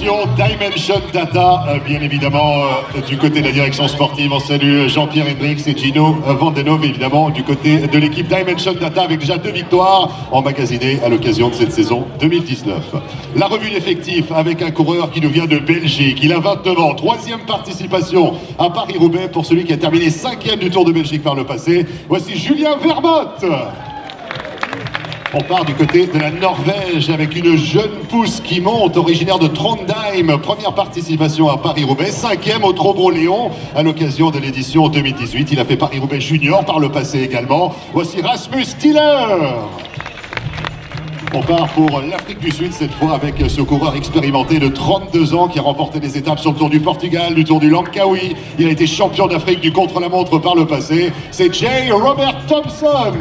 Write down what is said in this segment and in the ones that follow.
l'édition Dimension Data, bien évidemment, du côté de la direction sportive. On salue Jean-Pierre Hendrix et Gino Vandenove, évidemment, du côté de l'équipe Dimension Data, avec déjà 2 victoires emmagasinées à l'occasion de cette saison 2019. La revue d'effectifs avec un coureur qui nous vient de Belgique. Il a 29 ans, 3e participation à Paris-Roubaix pour celui qui a terminé 5e du Tour de Belgique par le passé. Voici Julien Vermote. On part du côté de la Norvège avec une jeune pousse qui monte, originaire de Trondheim. Première participation à Paris-Roubaix, 5e au Trobro-Léon à l'occasion de l'édition 2018. Il a fait Paris-Roubaix junior par le passé également. Voici Rasmus Stiller. On part pour l'Afrique du Sud cette fois avec ce coureur expérimenté de 32 ans qui a remporté des étapes sur le Tour du Portugal, du Tour du Langkawi. Il a été champion d'Afrique du contre-la-montre par le passé. C'est J. Robert Thompson.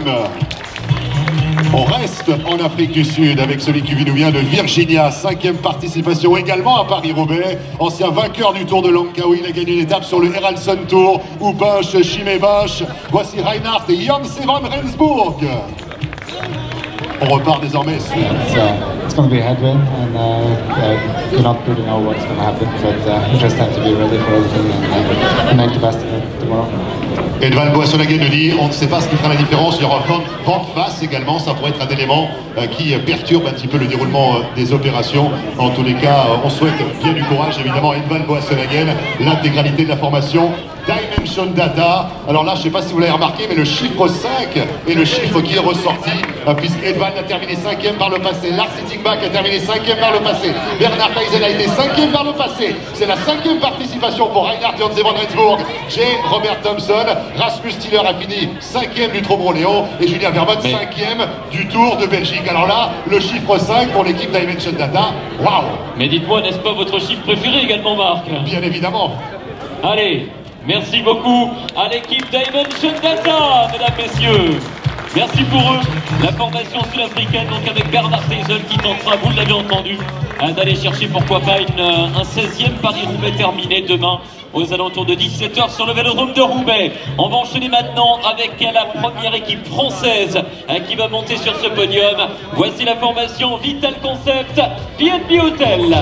On reste en Afrique du Sud avec celui qui nous vient de Virginia, 5e participation également à Paris-Roubaix. Ancien vainqueur du Tour de Langkawi, il a gagné une étape sur le Haraldsson Tour, où Bunch, Chimé Bunch. Voici Reinhard et Jan Sevan Rensburg. On repart désormais sur... It's going to be a headwind, and you don't really know what's going to happen, but we just have to be ready for everything and make the best of it tomorrow. Edval Boissonnaguet nous dit, on ne sait pas ce qui fera la différence, il y aura vent de face également, ça pourrait être un élément qui perturbe un petit peu le déroulement des opérations. En tous les cas, on souhaite bien du courage évidemment à Edval Boissonnaguet, l'intégralité de la formation Dimension Data. Alors là, je ne sais pas si vous l'avez remarqué, mais le chiffre 5 est le chiffre qui est ressorti, puisque Edval a terminé 5e par le passé, Lars Sittingbach a terminé 5e par le passé, Bernard Teisel a été 5e par le passé. C'est la 5e participation pour Reinhard Jan Sevan Rensburg, J. Robert Thompson. Rasmus Stiller a fini 5e du Trobro-Léon et Julien Vermote 5e du Tour de Belgique. Alors là, le chiffre 5 pour l'équipe Dimension Data, waouh! Mais dites-moi, n'est-ce pas votre chiffre préféré également, Marc? Bien évidemment. Allez, merci beaucoup à l'équipe Dimension Data, mesdames, messieurs. Merci pour eux. La formation sud-africaine, donc avec Bernard Teisel qui tentera, vous l'avez entendu, d'aller chercher pourquoi pas un 16e Paris-Roubaix terminé demain aux alentours de 17 h sur le Vélodrome de Roubaix. On va enchaîner maintenant avec la première équipe française qui va monter sur ce podium. Voici la formation Vital Concept B&B Hotel.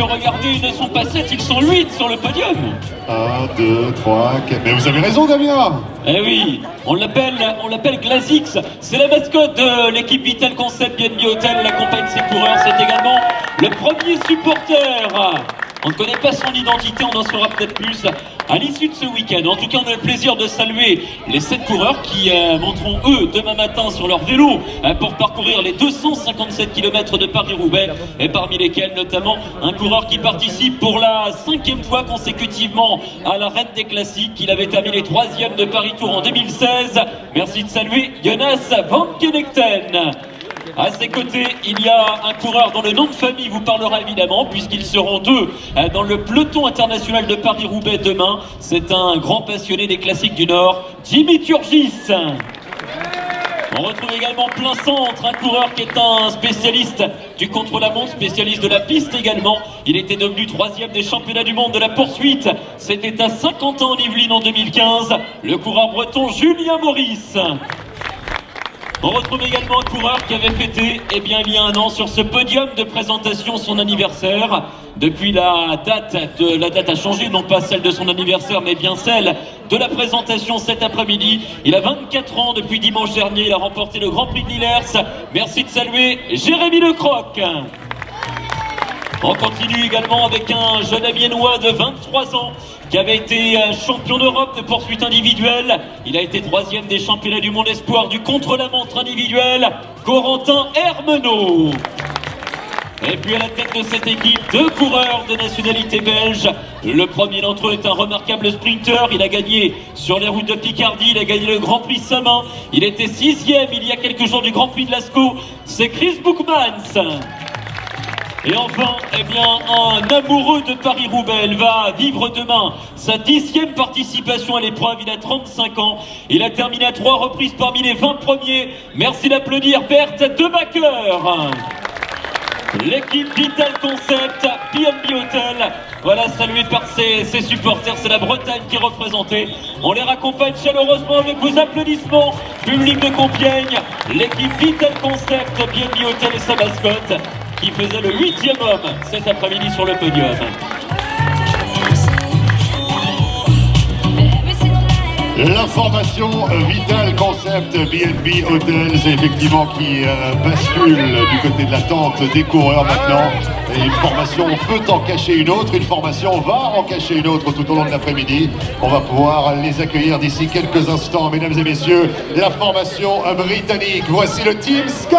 Regardez, ils ne sont pas 7, ils sont 8 sur le podium. 1, 2, 3, 4... Mais vous avez raison, Damien. Eh oui, on l'appelle Glazix. C'est la mascotte de l'équipe Vital Concept B&B Hotel. Elle accompagne ses coureurs. C'est également le premier supporter. On ne connaît pas son identité, on en saura peut-être plus à l'issue de ce week-end. En tout cas, on a le plaisir de saluer les 7 coureurs qui monteront, eux, demain matin sur leur vélo pour parcourir les 257 km de Paris-Roubaix, et parmi lesquels notamment un coureur qui participe pour la 5e fois consécutivement à la Reine des Classiques. Il avait terminé 3e de Paris-Tour en 2016. Merci de saluer Jonas Van Kenegten. À ses côtés, il y a un coureur dont le nom de famille vous parlera évidemment, puisqu'ils seront 2 dans le peloton international de Paris-Roubaix demain. C'est un grand passionné des classiques du Nord, Jimmy Turgis. On retrouve également plein centre un coureur qui est un spécialiste du contre-la-montre, spécialiste de la piste également. Il était devenu 3e des championnats du monde de la poursuite. C'était à 50 ans en Yvelines en 2015. Le coureur breton Julien Maurice. On retrouve également un coureur qui avait fêté, il y a un an, sur ce podium de présentation, son anniversaire. Depuis la date a changé, non pas celle de son anniversaire, mais bien celle de la présentation cet après-midi. Il a 24 ans depuis dimanche dernier, il a remporté le Grand Prix de Lillers. Merci de saluer Jérémy Lecroc. On continue également avec un jeune Amiénois de 23 ans qui avait été champion d'Europe de poursuite individuelle. Il a été 3e des championnats du monde espoir du contre-la-montre individuel, Corentin Hermenot. Et puis à la tête de cette équipe, 2 coureurs de nationalité belge. Le premier d'entre eux est un remarquable sprinter. Il a gagné sur les routes de Picardie, il a gagné le Grand Prix Samin. Il était 6e il y a quelques jours du Grand Prix de Lascaux. C'est Chris Boukmans. Et enfin, eh bien, un amoureux de Paris-Roubaix. Il va vivre demain sa 10e participation à l'épreuve. Il a 35 ans. Il a terminé à 3 reprises parmi les 20 premiers. Merci d'applaudir Berthe Debacker. L'équipe Vital Concept, B&B Hotel, voilà, salué par ses supporters, c'est la Bretagne qui est représentée. On les raccompagne chaleureusement avec vos applaudissements. Public de Compiègne, l'équipe Vital Concept, B&B Hotel et sa mascotte, qui faisait le 8e homme cet après-midi sur le podium. L'information Vital Concept B&B Hotels, effectivement, qui bascule du côté de la tente des coureurs maintenant. Et une formation peut en cacher une autre, une formation va en cacher une autre tout au long de l'après-midi. On va pouvoir les accueillir d'ici quelques instants, mesdames et messieurs. La formation britannique, voici le Team Sky.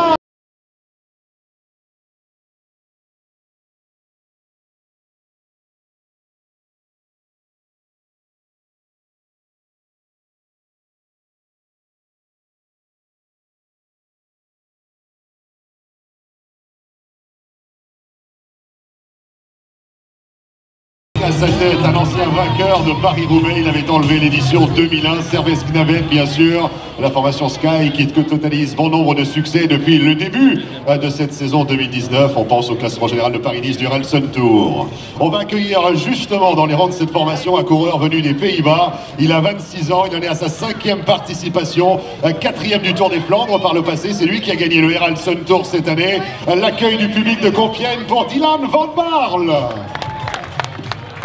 À sa tête, un ancien vainqueur de Paris-Roubaix, il avait enlevé l'édition 2001, Servais Knavet bien sûr, la formation Sky qui totalise bon nombre de succès depuis le début de cette saison 2019, on pense au classement général de Paris-Nice du Ralson Tour. On va accueillir justement dans les rangs de cette formation un coureur venu des Pays-Bas, il a 26 ans, il en est à sa 5e participation, 4e du Tour des Flandres par le passé, c'est lui qui a gagné le Ralson Tour cette année, l'accueil du public de Compiègne pour Dylan Van Baarle.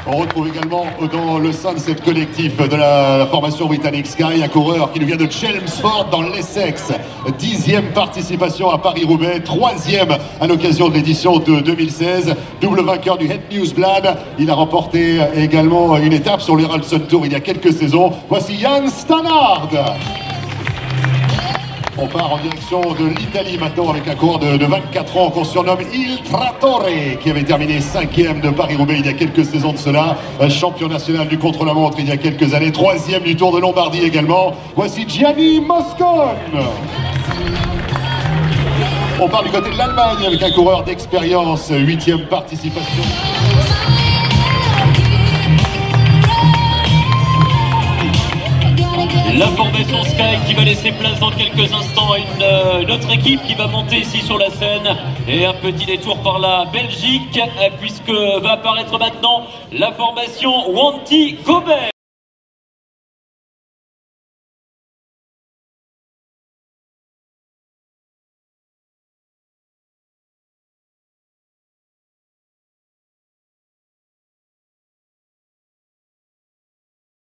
On retrouve également dans le sein de cette collectif de la formation britannique Sky un coureur qui nous vient de Chelmsford dans l'Essex. 10e participation à Paris-Roubaix, 3e à l'occasion de l'édition de 2016. Double vainqueur du Het Nieuwsblad. Il a remporté également une étape sur le Ralson Tour il y a quelques saisons. Voici Jan Stannard. On part en direction de l'Italie maintenant avec un coureur de 24 ans qu'on surnomme Il Trattore, qui avait terminé 5e de Paris-Roubaix il y a quelques saisons de cela, champion national du contre-la-montre il y a quelques années, 3e du Tour de Lombardie également. Voici Gianni Moscone. On part du côté de l'Allemagne avec un coureur d'expérience, 8e participation. La formation Sky qui va laisser place dans quelques instants à une autre équipe qui va monter ici sur la scène. Et un petit détour par la Belgique, puisque va apparaître maintenant la formation Wanty Gobert.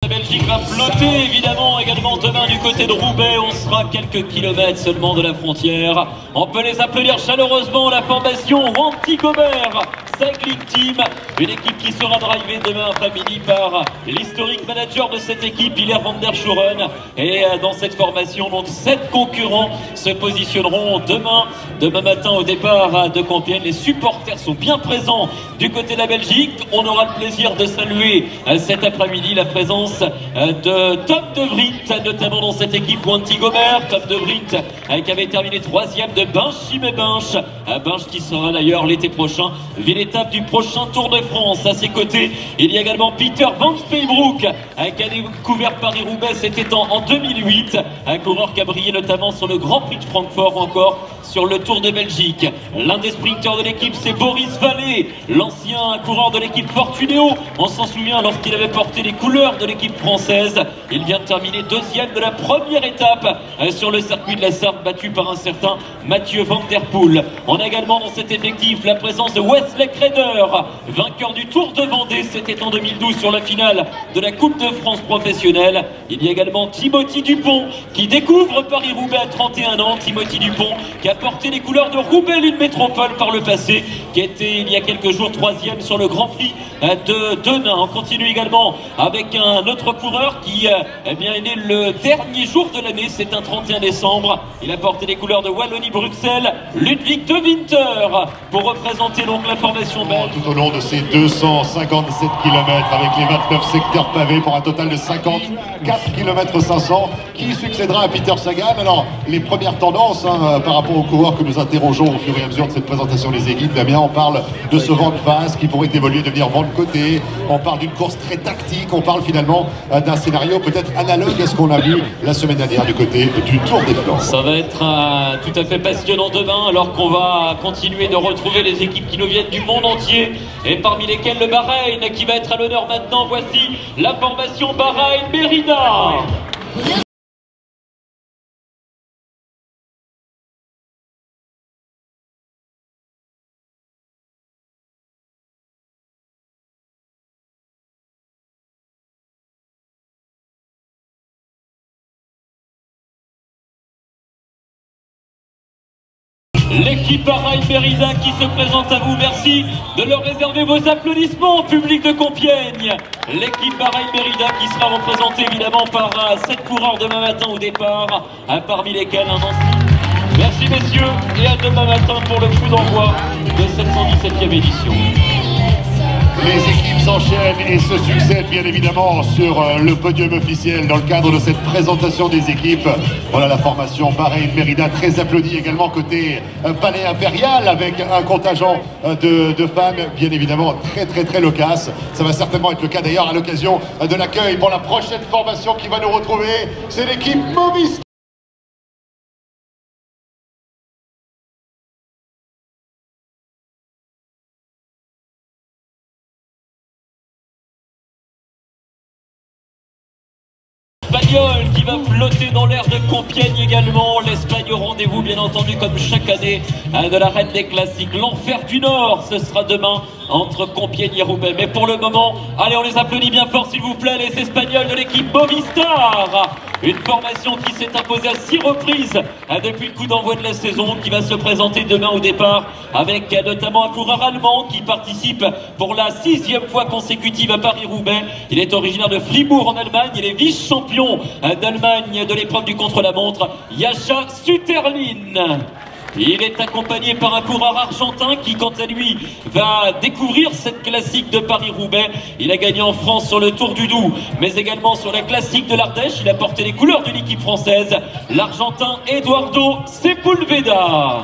La Belgique va flotter évidemment également demain du côté de Roubaix. On sera quelques kilomètres seulement de la frontière. On peut les applaudir chaleureusement, la formation Wanty Gobert Cycling Team, une équipe qui sera drivée demain après-midi par l'historique manager de cette équipe, Hilaire van der Schuren. Et dans cette formation, donc 7 concurrents se positionneront demain matin au départ de Compiègne. Les supporters sont bien présents du côté de la Belgique. On aura le plaisir de saluer cet après-midi la présence de Tom De Vriend, notamment dans cette équipe Wanty Gobert. Tom De Vriend qui avait terminé 3e de Binche qui sera d'ailleurs l'été prochain l'étape du prochain Tour de France. À ses côtés, il y a également Peter Van Speybroek qui a découvert Paris-Roubaix, c'était en 2008, un coureur qui a brillé notamment sur le Grand Prix de Francfort ou encore sur le Tour de Belgique. L'un des sprinteurs de l'équipe, c'est Boris Vallée, l'ancien coureur de l'équipe Fortunéo. On s'en souvient lorsqu'il avait porté les couleurs de l'équipe française. Il vient de terminer 2e de la première étape sur le circuit de la Sarthe, battu par un certain Mathieu Van Der Poel. On a également dans cet effectif la présence de Wesley Creder, vainqueur du Tour de Vendée, c'était en 2012 sur la finale de la Coupe de France professionnelle. Il y a également Timothy Dupont qui découvre Paris-Roubaix à 31 ans. Timothy Dupont qui a porté les couleurs de Roubaix Lune Métropole par le passé, qui était il y a quelques jours 3e sur le Grand Prix de Denain. On continue également avec un autre coureur qui est né le dernier jour de l'année, c'est un 31 décembre. Il a porté les couleurs de Wallonie-Bruxelles, Ludwig de Winter, pour représenter donc la formation belge. Tout au long de ces 257 km avec les 29 secteurs pavés pour un total de 54 km 500, qui succédera à Peter Sagan. Alors, les premières tendances par rapport aux coureurs que nous interrogeons au fur et à mesure de cette présentation des équipes, Damien, on parle de ce vent de face qui pourrait évoluer, devenir vent de côté. On parle d'une course très tactique, on parle finalement d'un scénario peut-être analogue à ce qu'on a vu la semaine dernière du côté du Tour des Flandres. Ça va être tout à fait passionnant demain, alors qu'on va continuer de retrouver les équipes qui nous viennent du monde entier, et parmi lesquelles le Bahreïn qui va être à l'honneur maintenant. Voici la formation Bahreïn-Merida. L'équipe Bahreïn-Merida qui se présente à vous, merci de leur réserver vos applaudissements au public de Compiègne. L'équipe Bahreïn-Merida qui sera représentée évidemment par 7 coureurs demain matin au départ, parmi lesquels un ancien. Merci messieurs et à demain matin pour le coup d'envoi de cette 117e édition. Les équipes s'enchaînent et se succèdent bien évidemment sur le podium officiel dans le cadre de cette présentation des équipes. Voilà la formation Bahreïn-Merida, très applaudie également côté Palais Impérial avec un contingent de fans bien évidemment très loquace. Ça va certainement être le cas d'ailleurs à l'occasion de l'accueil pour la prochaine formation qui va nous retrouver. C'est l'équipe Movistar. L'Espagnol qui va flotter dans l'air de Compiègne également. L'Espagne au rendez-vous bien entendu comme chaque année de la Reine des Classiques. L'Enfer du Nord, ce sera demain entre Compiègne et Roubaix. Mais pour le moment, allez on les applaudit bien fort s'il vous plaît, les Espagnols de l'équipe Movistar. Une formation qui s'est imposée à 6 reprises depuis le coup d'envoi de la saison, qui va se présenter demain au départ avec notamment un coureur allemand qui participe pour la 6e fois consécutive à Paris-Roubaix. Il est originaire de Fribourg en Allemagne, il est vice-champion d'Allemagne de l'épreuve du contre-la-montre, Jascha Sütterlin. Il est accompagné par un coureur argentin qui, quant à lui, va découvrir cette classique de Paris-Roubaix. Il a gagné en France sur le Tour du Doubs, mais également sur la classique de l'Ardèche. Il a porté les couleurs de l'équipe française, l'Argentin Eduardo Sepulveda.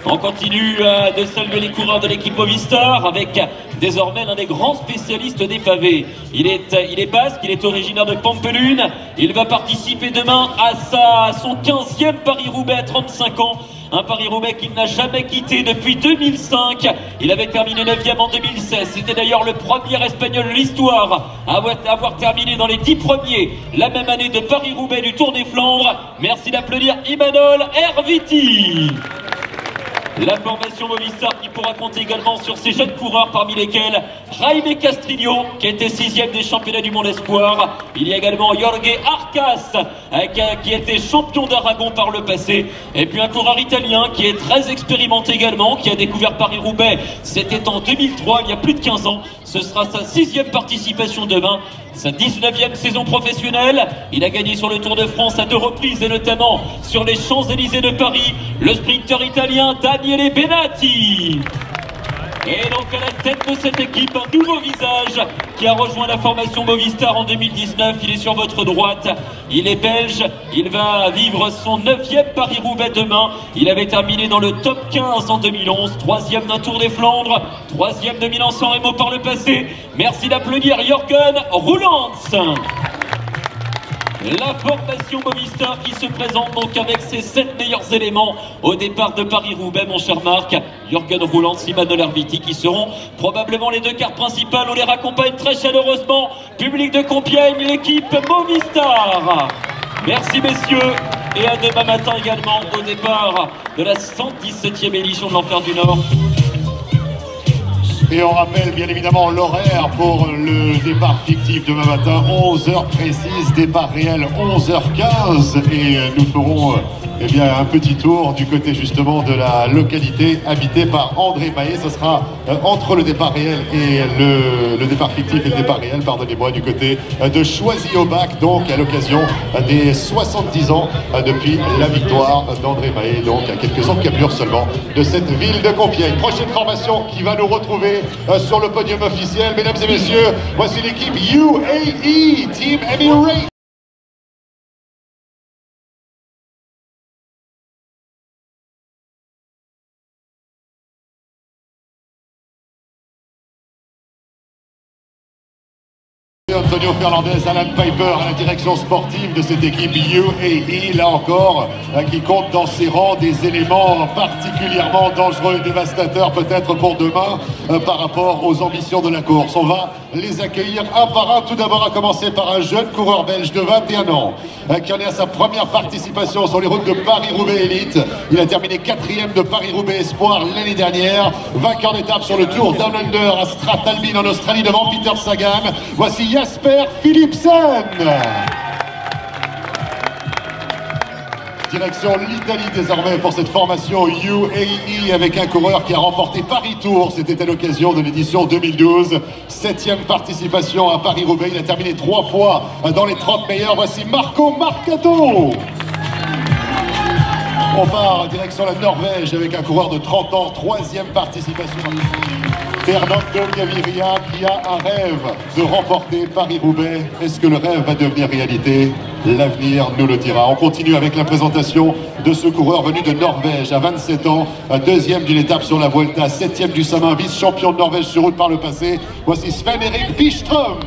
On continue de saluer les coureurs de l'équipe Movistar avec désormais l'un des grands spécialistes des pavés. Il est basque, il est originaire de Pampelune. Il va participer demain à son 15e Paris-Roubaix à 35 ans. Un Paris-Roubaix qu'il n'a jamais quitté depuis 2005. Il avait terminé 9e en 2016. C'était d'ailleurs le premier Espagnol de l'histoire à avoir terminé dans les 10 premiers la même année de Paris-Roubaix du Tour des Flandres. Merci d'applaudir Imanol Erviti. La formation Movistar qui pourra compter également sur ces jeunes coureurs parmi lesquels Jaime Castrillo qui était 6e des championnats du monde espoir. Il y a également Jorge Arcas qui était champion d'Aragon par le passé. Et puis un coureur italien qui est très expérimenté également, qui a découvert Paris-Roubaix. C'était en 2003, il y a plus de 15 ans. Ce sera sa 6e participation demain. Sa 19e saison professionnelle, il a gagné sur le Tour de France à 2 reprises et notamment sur les Champs-Élysées de Paris, le sprinter italien Daniele Benatti. Et donc à la tête de cette équipe, un nouveau visage qui a rejoint la formation Movistar en 2019. Il est sur votre droite, il est belge, il va vivre son 9e Paris-Roubaix demain. Il avait terminé dans le top 15 en 2011, 3e d'un Tour des Flandres, 3e de Milan-San Remo par le passé. Merci d'applaudir Jürgen Roulands. La formation Movistar qui se présente donc avec ses 7 meilleurs éléments au départ de Paris-Roubaix, mon cher Marc. Jürgen Roulands, Imanol Erviti qui seront probablement les 2 cartes principales. On les raccompagne très chaleureusement. Public de Compiègne, l'équipe Movistar. Merci messieurs et à demain matin également au départ de la 117e édition de l'Enfer du Nord. Et on rappelle bien évidemment l'horaire pour le départ fictif demain matin, 11h précise, départ réel 11h15 et nous ferons eh bien, un petit tour du côté justement de la localité habitée par André Mahé. Ce sera entre le départ réel et le départ fictif et le départ réel, pardonnez-moi, du côté de Choisy-au-Bac, donc à l'occasion des 70 ans depuis la victoire d'André Mahé, donc à quelques encablures seulement de cette ville de Compiègne. Prochaine formation qui va nous retrouver sur le podium officiel, mesdames et messieurs, voici l'équipe UAE, Team Emirates. Antonio Fernandez, Alan Piper à la direction sportive de cette équipe UAE, là encore, qui compte dans ses rangs des éléments particulièrement dangereux et dévastateurs peut-être pour demain par rapport aux ambitions de la course. On va les accueillir un par un, tout d'abord à commencer par un jeune coureur belge de 21 ans qui en est à sa première participation sur les routes de Paris-Roubaix Elite. Il a terminé 4e de Paris-Roubaix Espoir l'année dernière, vainqueur d'étape sur le Tour Down Under à Strathalbyn en Australie devant Peter Sagan. Voici Jasper Philipsen. Direction l'Italie désormais pour cette formation UAE avec un coureur qui a remporté Paris Tour. C'était à l'occasion de l'édition 2012. 7e participation à Paris-Roubaix. Il a terminé 3 fois dans les 30 meilleurs. Voici Marco Marcato. On part direction la Norvège avec un coureur de 30 ans. 3e participation. Fernando Gaviria qui a un rêve de remporter Paris-Roubaix. Est-ce que le rêve va devenir réalité? L'avenir nous le dira. On continue avec la présentation de ce coureur venu de Norvège à 27 ans, 2e d'une étape sur la Vuelta, 7e du Samin, vice-champion de Norvège sur route par le passé. Voici Sven-Erik Bystrøm.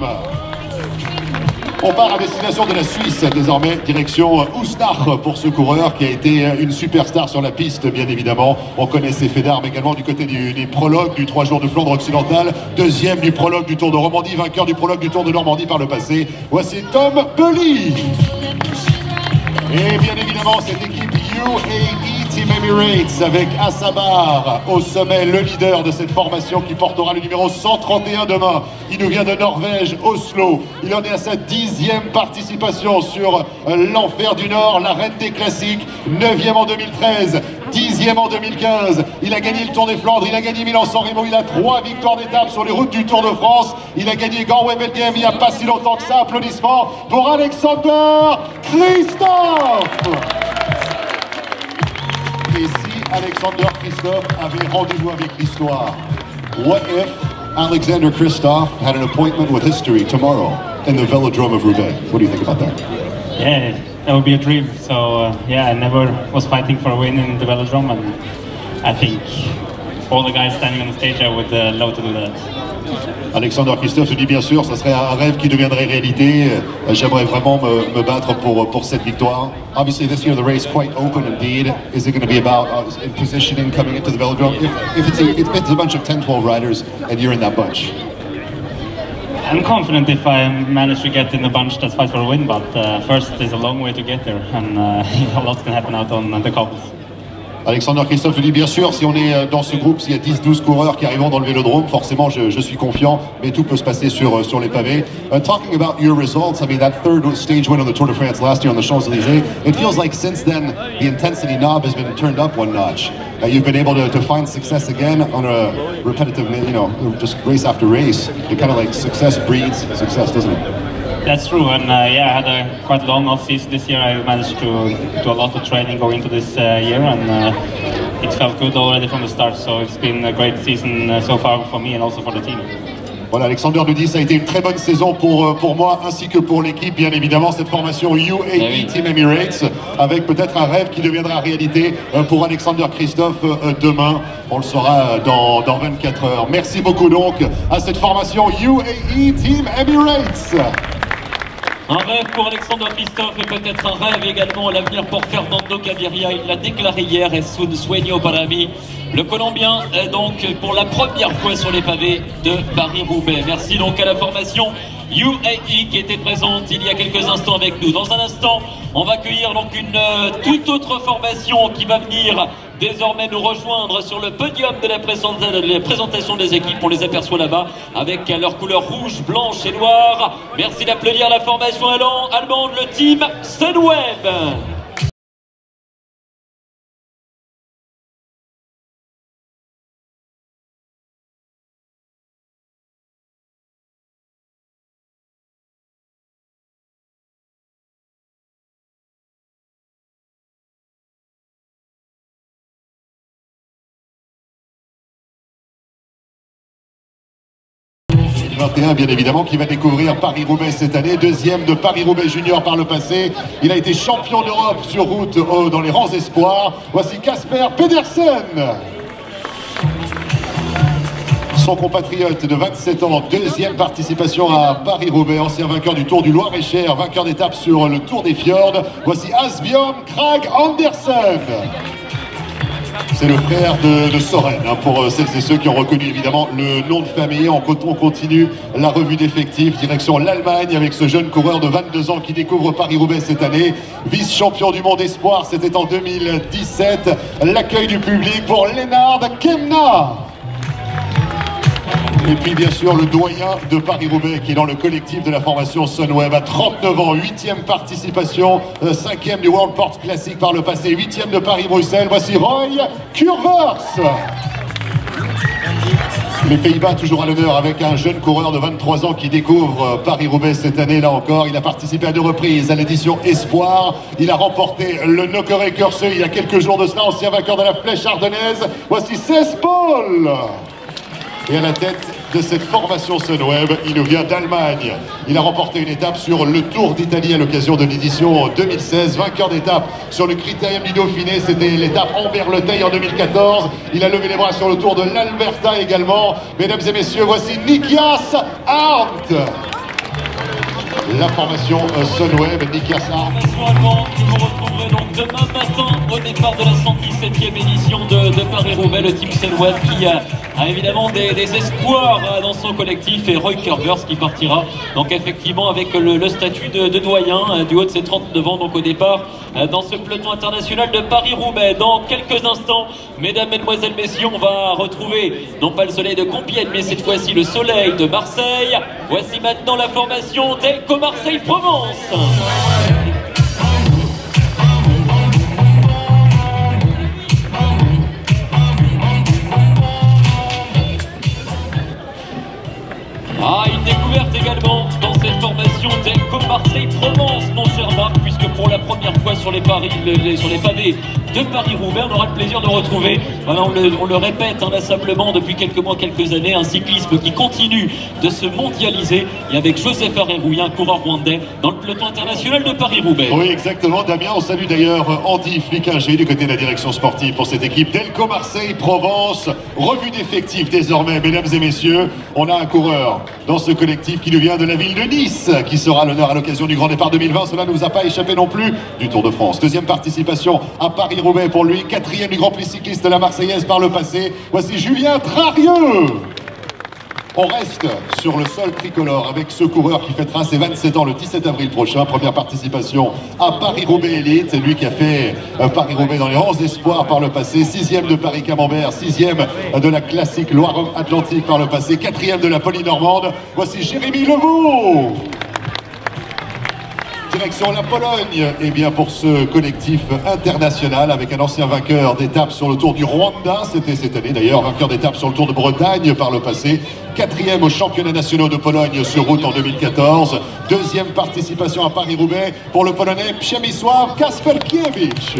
On part à destination de la Suisse, désormais, direction Oostach pour ce coureur qui a été une superstar sur la piste, bien évidemment. On connaît ses faits d'armes également du côté des prologues du 3 jours de Flandre occidentale, 2e du prologue du Tour de Romandie, vainqueur du prologue du Tour de Normandie par le passé. Voici Tom Bully. Et bien évidemment, cette équipe UAE Team Emirates avec Assabar au sommet, le leader de cette formation qui portera le numéro 131 demain. Il nous vient de Norvège, Oslo. Il en est à sa 10e participation sur l'Enfer du Nord, la reine des classiques, 9e en 2013, 10e en 2015. Il a gagné le Tour des Flandres, il a gagné Milan-San Remo, il a 3 victoires d'étape sur les routes du Tour de France. Il a gagné Gand-Wevelgem il n'y a pas si longtemps que ça. Applaudissements pour Alexander Kristoff. Et si Alexander Kristoff avait rendez-vous avec l'histoire? What if Alexander Kristoff had an appointment with history tomorrow in the Velodrome of Roubaix? What do you think about that? Yeah, that would be a dream. So yeah, I never was fighting for a win in the Velodrome, and I think all the guys standing on the stage, I would love to do that. Alexander Kristoff se dit bien sûr, ça serait un rêve qui deviendrait réalité. J'aimerais vraiment me battre pour cette victoire. Obviously this year the race quite open indeed. Is it going to be about in positioning coming into the Velodrome? If it's a bunch of 10-12 riders and you're in that bunch. I'm confident if I manage to get in the bunch that fight for a win, but first there's a long way to get there, and a lot can happen out on the cobbles. Alexander Kristoff le dit bien sûr, si on est dans ce groupe, s'il y a 10-12 coureurs qui arrivent dans le Vélodrome, forcément je suis confiant, mais tout peut se passer sur les pavés. Talking about your results, I mean that third stage win on the Tour de France last year on the Champs-Élysées, it feels like since then the intensity knob has been turned up one notch. You've been able to find success again on a repetitive, just race after race. It kind of like success breeds success, doesn't it? That's true, and yeah, I had a quite long off-season this year. I managed to do a lot of training going into this year, and it felt good already from the start. So it's been a great season so far for me and also for the team. Voilà, Alexander nous dit ça a été une très bonne saison pour moi ainsi que pour l'équipe, bien évidemment, cette formation UAE Team Emirates avec peut-être un rêve qui deviendra réalité pour Alexander Kristoff demain. On le saura dans 24 heures. Merci beaucoup donc à cette formation UAE Team Emirates. Un rêve pour Alexander Kristoff et peut-être un rêve également à l'avenir pour Fernando Gaviria. Il l'a déclaré hier, es un sueño para mí. Le Colombien est donc pour la première fois sur les pavés de Paris-Roubaix. Merci donc à la formation UAE qui était présente il y a quelques instants avec nous. Dans un instant, on va accueillir donc une toute autre formation qui va venir désormais nous rejoindre sur le podium de la présentation des équipes. On les aperçoit là-bas avec leur couleur rouge, blanche et noire. Merci d'applaudir la formation allemande, le team Sunweb. Bien évidemment, qui va découvrir Paris-Roubaix cette année, 2e de Paris-Roubaix Junior par le passé. Il a été champion d'Europe sur route dans les rangs espoirs. Voici Casper Pedersen. son compatriote de 27 ans, deuxième participation à Paris-Roubaix, ancien vainqueur du Tour du Loir-et-Cher, vainqueur d'étape sur le Tour des Fjords. Voici Asbjørn Krag Andersen. C'est le frère de Soren, hein, pour celles et ceux qui ont reconnu évidemment le nom de famille. On continue la revue d'effectifs, direction l'Allemagne avec ce jeune coureur de 22 ans qui découvre Paris-Roubaix cette année. Vice-champion du monde espoir, c'était en 2017. L'accueil du public pour Lennart Kemna. Et puis bien sûr le doyen de Paris-Roubaix qui est dans le collectif de la formation Sunweb à 39 ans, 8e participation, 5e du World Port Classic par le passé, 8e de Paris-Bruxelles. Voici Roy Curvers. Les Pays-Bas toujours à l'honneur avec un jeune coureur de 23 ans qui découvre Paris-Roubaix cette année là encore. Il a participé à 2 reprises à l'édition Espoir. Il a remporté le Nokere-Kersee il y a quelques jours de cela, ancien vainqueur de la Flèche ardennaise. Voici Cesc Paul. Et à la tête de cette formation Sunweb, il nous vient d'Allemagne. Il a remporté une étape sur le Tour d'Italie à l'occasion de l'édition 2016. Vainqueur d'étape sur le Critérium du Dauphiné, c'était l'étape Amber-Le-Teil en 2014. Il a levé les bras sur le Tour de l'Alberta également. Mesdames et messieurs, voici Nikias Arndt. La formation Sunweb, Nikias Arndt. Que vous retrouverez donc demain matin au départ de la 117e édition de Paris-Roubaix, le team Sunweb qui a évidemment des espoirs dans son collectif, et Roy Curvers qui partira donc effectivement avec le statut de doyen du haut de ses 39 ans donc au départ dans ce peloton international de Paris-Roubaix. Dans quelques instants, mesdames, mesdemoiselles, messieurs, on va retrouver non pas le soleil de Compiègne mais cette fois-ci le soleil de Marseille. Voici maintenant la formation Delco Marseille-Provence. Ah, une découverte également dans cette formation Delco Marseille-Provence, mon cher Marc, puisque pour la première fois sur les pavés de Paris-Roubaix, on aura le plaisir de retrouver, voilà, on le répète inlassablement depuis quelques mois, quelques années, un cyclisme qui continue de se mondialiser, et avec Joseph Arerouille, un coureur rwandais, dans le peloton international de Paris-Roubaix. Oui, exactement, Damien. On salue d'ailleurs Andy Flikinger du côté de la direction sportive pour cette équipe Delco Marseille-Provence. Revue d'effectifs désormais, mesdames et messieurs. On a un coureur dans ce collectif qui nous vient de la ville de Nice, qui sera à l'honneur à l'occasion du Grand Départ 2020. Cela ne nous a pas échappé non plus du Tour de France. Deuxième participation à Paris-Roubaix pour lui, 4e du Grand Prix cycliste de la Marseillaise par le passé. Voici Julien Trarieux. On reste sur le sol tricolore avec ce coureur qui fêtera ses 27 ans le 17 avril prochain. Première participation à Paris-Roubaix Elite. C'est lui qui a fait Paris-Roubaix dans les rangs espoirs par le passé. 6e de Paris-Camembert, 6e de la classique Loire-Atlantique par le passé. 4e de la Poly-Normande. Voici Jérémy Levaux. Direction la Pologne, et bien pour ce collectif international avec un ancien vainqueur d'étape sur le Tour du Rwanda, c'était cette année d'ailleurs, vainqueur d'étape sur le Tour de Bretagne par le passé, 4e aux championnats nationaux de Pologne sur route en 2014, 2e participation à Paris-Roubaix pour le Polonais Przemysław Kasperkiewicz.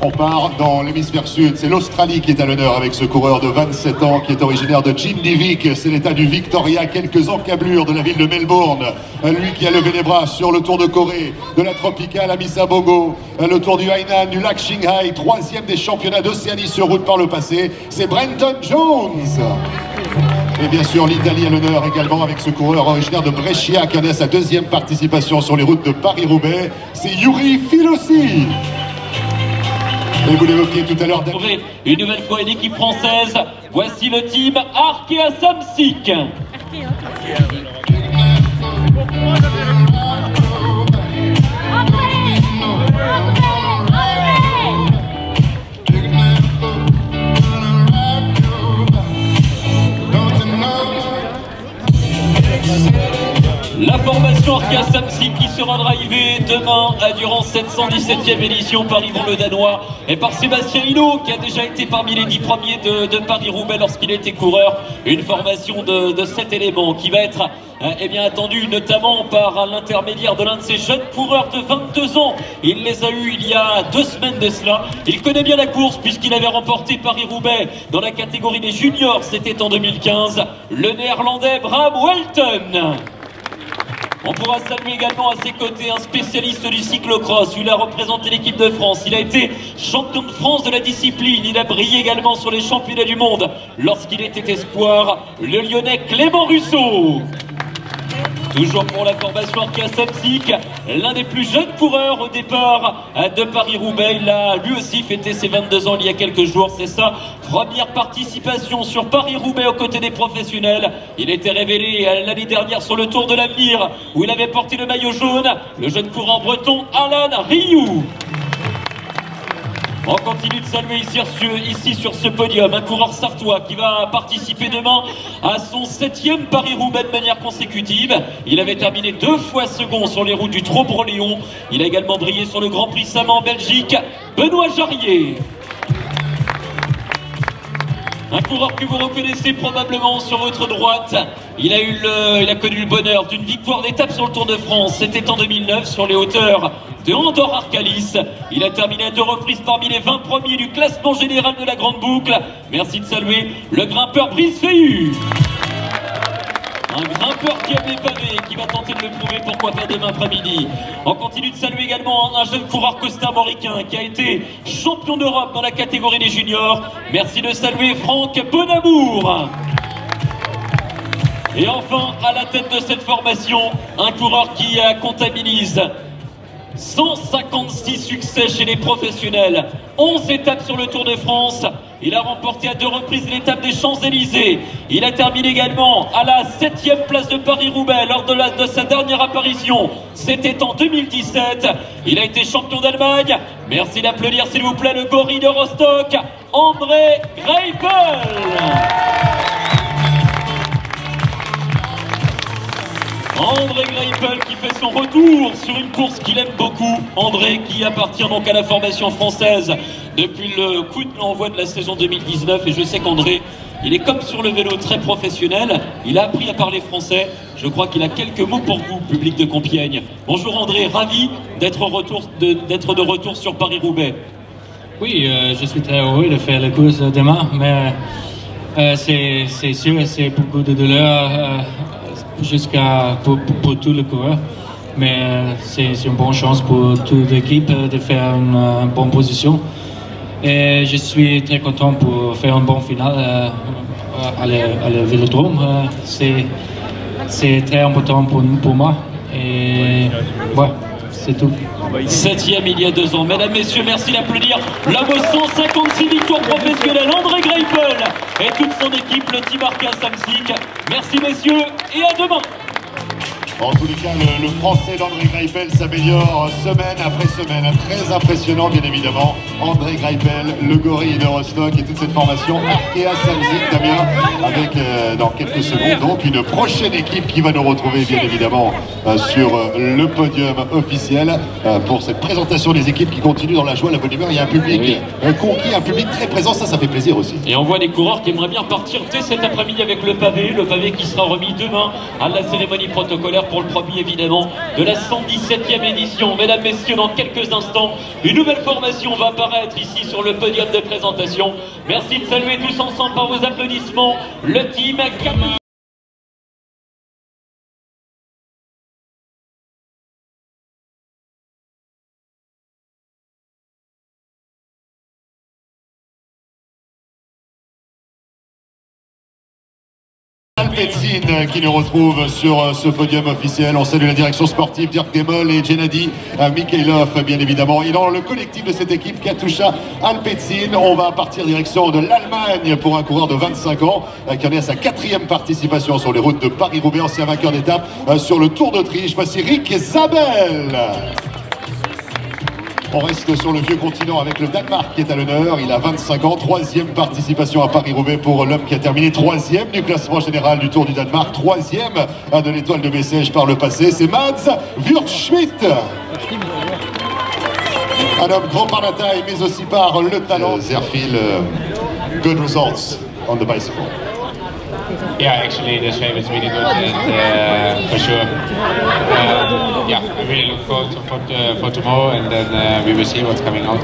On part dans l'hémisphère sud, c'est l'Australie qui est à l'honneur avec ce coureur de 27 ans qui est originaire de Jindivick, c'est l'état du Victoria, quelques encablures de la ville de Melbourne. Lui qui a levé les bras sur le Tour de Corée, de la Tropicale à Misabogo, le Tour du Hainan, du lac Qinghai, 3e des championnats d'Océanie sur route par le passé, c'est Brenton Jones. Et bien sûr l'Italie à l'honneur également avec ce coureur originaire de Brescia qui en est à sa 2e participation sur les routes de Paris-Roubaix, c'est Yuri Filossi. Et vous l'évoquiez tout à l'heure, une nouvelle fois une équipe française. Voici le team Arkea Samsic. La formation Arkea Samsic qui sera drivée demain durant cette 117e édition par Yvon le Danois et par Sébastien Hinault qui a déjà été parmi les 10 premiers de Paris-Roubaix lorsqu'il était coureur. Une formation de 7 éléments qui va être attendue notamment par l'intermédiaire de l'un de ces jeunes coureurs de 22 ans. Il les a eus il y a 2 semaines de cela. Il connaît bien la course puisqu'il avait remporté Paris-Roubaix dans la catégorie des juniors, c'était en 2015. Le néerlandais Bram Welten. On pourra saluer également à ses côtés un spécialiste du cyclocross. Il a représenté l'équipe de France. Il a été champion de France de la discipline. Il a brillé également sur les championnats du monde lorsqu'il était espoir. Le Lyonnais Clément Russo. Toujours pour la formation Arkea Samsic, l'un des plus jeunes coureurs au départ de Paris-Roubaix. Il a lui aussi fêté ses 22 ans il y a quelques jours. C'est sa première participation sur Paris-Roubaix aux côtés des professionnels. Il a été révélé l'année dernière sur le Tour de l'Avenir où il avait porté le maillot jaune. Le jeune coureur breton Alan Rioux. On continue de saluer ici sur ce podium un coureur sartois qui va participer demain à son 7e Paris-Roubaix de manière consécutive. Il avait terminé 2 fois second sur les routes du Trobreléon. Il a également brillé sur le Grand Prix Sama en Belgique. Benoît Jarier. Un coureur que vous reconnaissez probablement sur votre droite. Il a connu le bonheur d'une victoire d'étape sur le Tour de France. C'était en 2009 sur les hauteurs de Andorre-Arcalis. Il a terminé à 2 reprises parmi les 20 premiers du classement général de la Grande Boucle. Merci de saluer le grimpeur Brice Fehu. Un grimpeur qui aime les pavés, qui va tenter de le prouver, pourquoi pas demain après-midi. On continue de saluer également un jeune coureur costarmoricain qui a été champion d'Europe dans la catégorie des juniors. Merci de saluer Franck Bonamour. Et enfin, à la tête de cette formation, un coureur qui comptabilise 156 succès chez les professionnels, 11 étapes sur le Tour de France. Il a remporté à 2 reprises l'étape des Champs-Élysées. Il a terminé également à la 7e place de Paris-Roubaix lors de sa dernière apparition. C'était en 2017. Il a été champion d'Allemagne. Merci d'applaudir s'il vous plaît le gorille de Rostock, André Greipel. André Greipel qui fait son retour sur une course qu'il aime beaucoup. André qui appartient donc à la formation française depuis le coup de l'envoi de la saison 2019. Et je sais qu'André, il est comme sur le vélo très professionnel. Il a appris à parler français. Je crois qu'il a quelques mots pour vous, public de Compiègne. Bonjour André, ravi d'être de retour sur Paris-Roubaix. Oui, je suis très heureux de faire la course demain, mais c'est sûr, c'est beaucoup de douleur pour tous les coureurs, mais c'est une bonne chance pour toute l'équipe de faire une bonne position. Et je suis très content pour faire un bon final à le Vélodrome. C'est très important pour moi. Et ouais, c'est tout. 7e il y a 2 ans. Mesdames, messieurs, merci d'applaudir l'homme aux 156 victoires professionnelles, André Greipel, et toute son équipe, le team Arkea Samsic. Merci messieurs, et à demain. En tous les cas, le français d'André Greipel s'améliore semaine après semaine. Très impressionnant, bien évidemment. André Greipel, le gorille de Rostock et toute cette formation Arkea Samsic, Damien, avec dans quelques secondes donc une prochaine équipe qui va nous retrouver bien évidemment sur le podium officiel pour cette présentation des équipes qui continuent dans la joie, la bonne humeur. Il y a un public conquis, un public très présent, ça fait plaisir aussi. Et on voit des coureurs qui aimeraient bien partir dès cet après-midi avec le pavé qui sera remis demain à la cérémonie protocolaire pour le premier évidemment de la 117e édition. Mesdames, messieurs, dans quelques instants, une nouvelle formation va apparaître ici sur le podium de présentation. Merci de saluer tous ensemble par vos applaudissements le team Camille. Alpecin qui nous retrouve sur ce podium officiel. On salue la direction sportive, Dirk Demol et Gennady Mikhailov, bien évidemment. Et dans le collectif de cette équipe, Katusha Alpecin, on va partir direction de l'Allemagne pour un coureur de 25 ans qui en est à sa 4e participation sur les routes de Paris-Roubaix, ancien vainqueur d'étape sur le Tour d'Autriche. Voici Rick Zabel. On reste sur le vieux continent avec le Danemark qui est à l'honneur. Il a 25 ans, 3e participation à Paris-Roubaix pour l'homme qui a terminé 3e du classement général du Tour du Danemark, 3e de l'étoile de Bessèges par le passé. C'est Mads Wurtschmidt. Un homme grand par la taille mais aussi par le talent. Zerfil, good results on the bicycle. Yeah, actually the shape is really good and for sure. Yeah, I really look forward for tomorrow and then we will see what's coming out.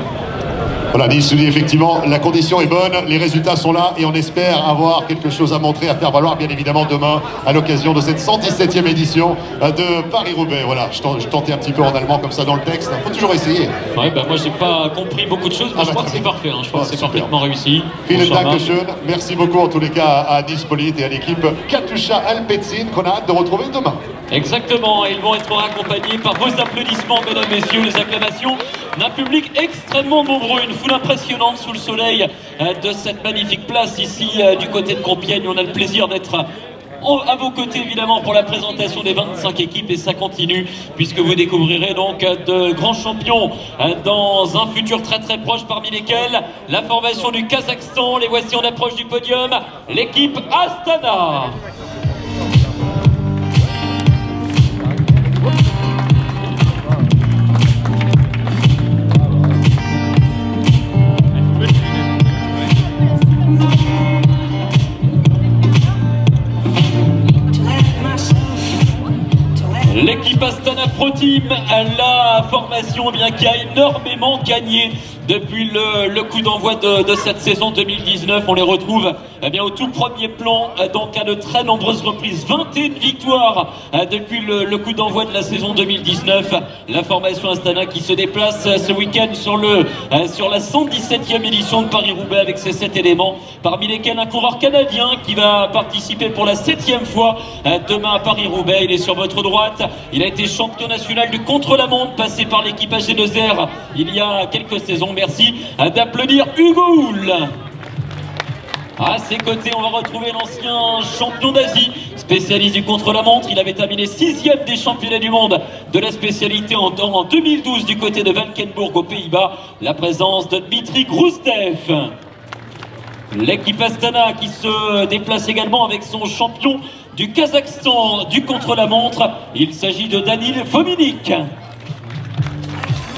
Voilà, Nice nous dit effectivement la condition est bonne, les résultats sont là et on espère avoir quelque chose à montrer, à faire valoir bien évidemment demain à l'occasion de cette 117e édition de Paris-Roubaix. Voilà, je tentais un petit peu en allemand comme ça dans le texte, il faut toujours essayer. Ouais, bah moi j'ai pas compris beaucoup de choses, mais je crois que c'est parfait, hein. Je crois que c'est parfaitement réussi. Vielen Dank schön. Merci beaucoup en tous les cas à Nice Polite et à l'équipe Katusha Alpecin qu'on a hâte de retrouver demain. Exactement, ils vont être accompagnés par vos applaudissements, mesdames, messieurs, les acclamations d'un public extrêmement nombreux, une foule impressionnante sous le soleil de cette magnifique place ici du côté de Compiègne. On a le plaisir d'être à vos côtés évidemment pour la présentation des 25 équipes et ça continue puisque vous découvrirez donc de grands champions dans un futur très très proche, parmi lesquels la formation du Kazakhstan. Les voici en approche du podium, l'équipe Astana. L'équipe Astana Pro Team, la formation bien qui a énormément gagné depuis le coup d'envoi de cette saison 2019. On les retrouve bien au tout premier plan, donc à de très nombreuses reprises. 21 victoires depuis le coup d'envoi de la saison 2019. La formation Astana qui se déplace ce week-end sur la 117e édition de Paris-Roubaix avec ses 7 éléments, parmi lesquels un coureur canadien qui va participer pour la 7e fois demain à Paris-Roubaix. Il est sur votre droite. Il a été champion national du contre-la-montre, passé par l'équipe AG2R il y a quelques saisons. Merci d'applaudir Hugo Houle. À ses côtés, on va retrouver l'ancien champion d'Asie, spécialiste du contre-la-montre. Il avait terminé 6e des championnats du monde de la spécialité en 2012 du côté de Valkenburg aux Pays-Bas. La présence de Dmitri Grouzdev. L'équipe Astana qui se déplace également avec son champion du Kazakhstan du contre-la-montre. Il s'agit de Danil Fominik.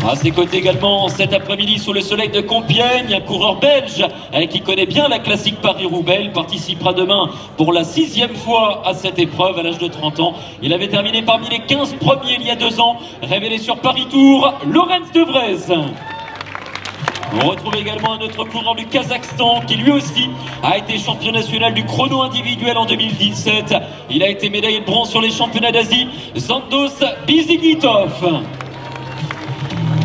À ses côtés également cet après-midi sous le soleil de Compiègne, un coureur belge qui connaît bien la classique Paris-Roubaix. Il participera demain pour la 6e fois à cette épreuve à l'âge de 30 ans. Il avait terminé parmi les 15 premiers il y a 2 ans, révélé sur Paris-Tours, Lorenz de Vries. On retrouve également un autre coureur du Kazakhstan qui lui aussi a été champion national du chrono individuel en 2017. Il a été médaillé de bronze sur les championnats d'Asie, Zandos Bizigitov.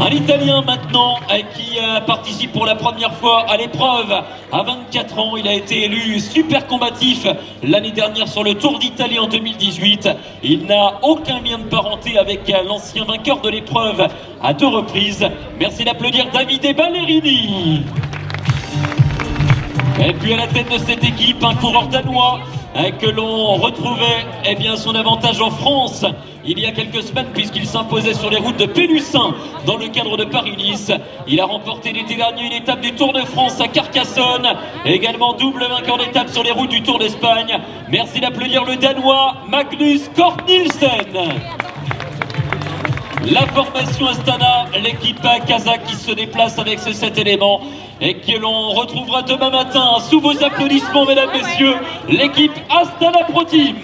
Un Italien maintenant qui participe pour la première fois à l'épreuve à 24 ans. Il a été élu super combatif l'année dernière sur le Tour d'Italie en 2018. Il n'a aucun lien de parenté avec l'ancien vainqueur de l'épreuve à 2 reprises. Merci d'applaudir Davide Ballerini. Et puis à la tête de cette équipe, un coureur danois que l'on retrouvait son avantage en France il y a quelques semaines puisqu'il s'imposait sur les routes de Pélussin dans le cadre de Paris-Nice. Il a remporté l'été dernier une étape du Tour de France à Carcassonne, également double vainqueur d'étape sur les routes du Tour d'Espagne. Merci d'applaudir le Danois Magnus Cort Nielsen. La formation Astana, l'équipe kazakh qui se déplace avec ses 7 éléments et que l'on retrouvera demain matin sous vos applaudissements, mesdames, messieurs, l'équipe Astana Pro Team.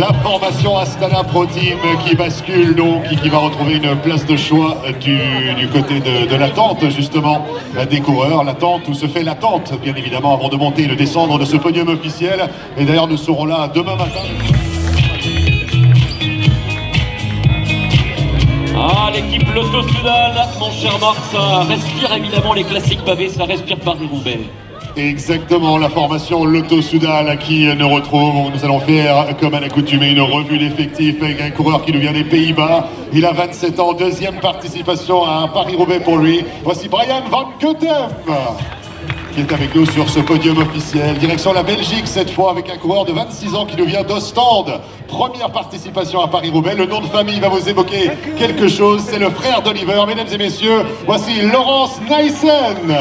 La formation Astana Pro Team qui bascule donc et qui va retrouver une place de choix du côté de l'attente justement des coureurs. L'attente où se fait l'attente bien évidemment avant de monter et de descendre de ce podium officiel. Et d'ailleurs nous serons là demain matin. Ah, l'équipe Lotto Soudal, mon cher Marc, ça respire évidemment les classiques pavés, ça respire Paris-Roubaix. Exactement, la formation Lotto Soudal qui nous retrouve. Nous allons faire, comme à l'accoutumée, une revue d'effectifs avec un coureur qui nous vient des Pays-Bas. Il a 27 ans, 2e participation à Paris-Roubaix pour lui. Voici Brian Van Gotem qui est avec nous sur ce podium officiel. Direction la Belgique cette fois avec un coureur de 26 ans qui nous vient d'Ostende. Première participation à Paris-Roubaix. Le nom de famille va vous évoquer quelque chose. C'est le frère d'Oliver. Mesdames et messieurs, voici Laurence Nyssen.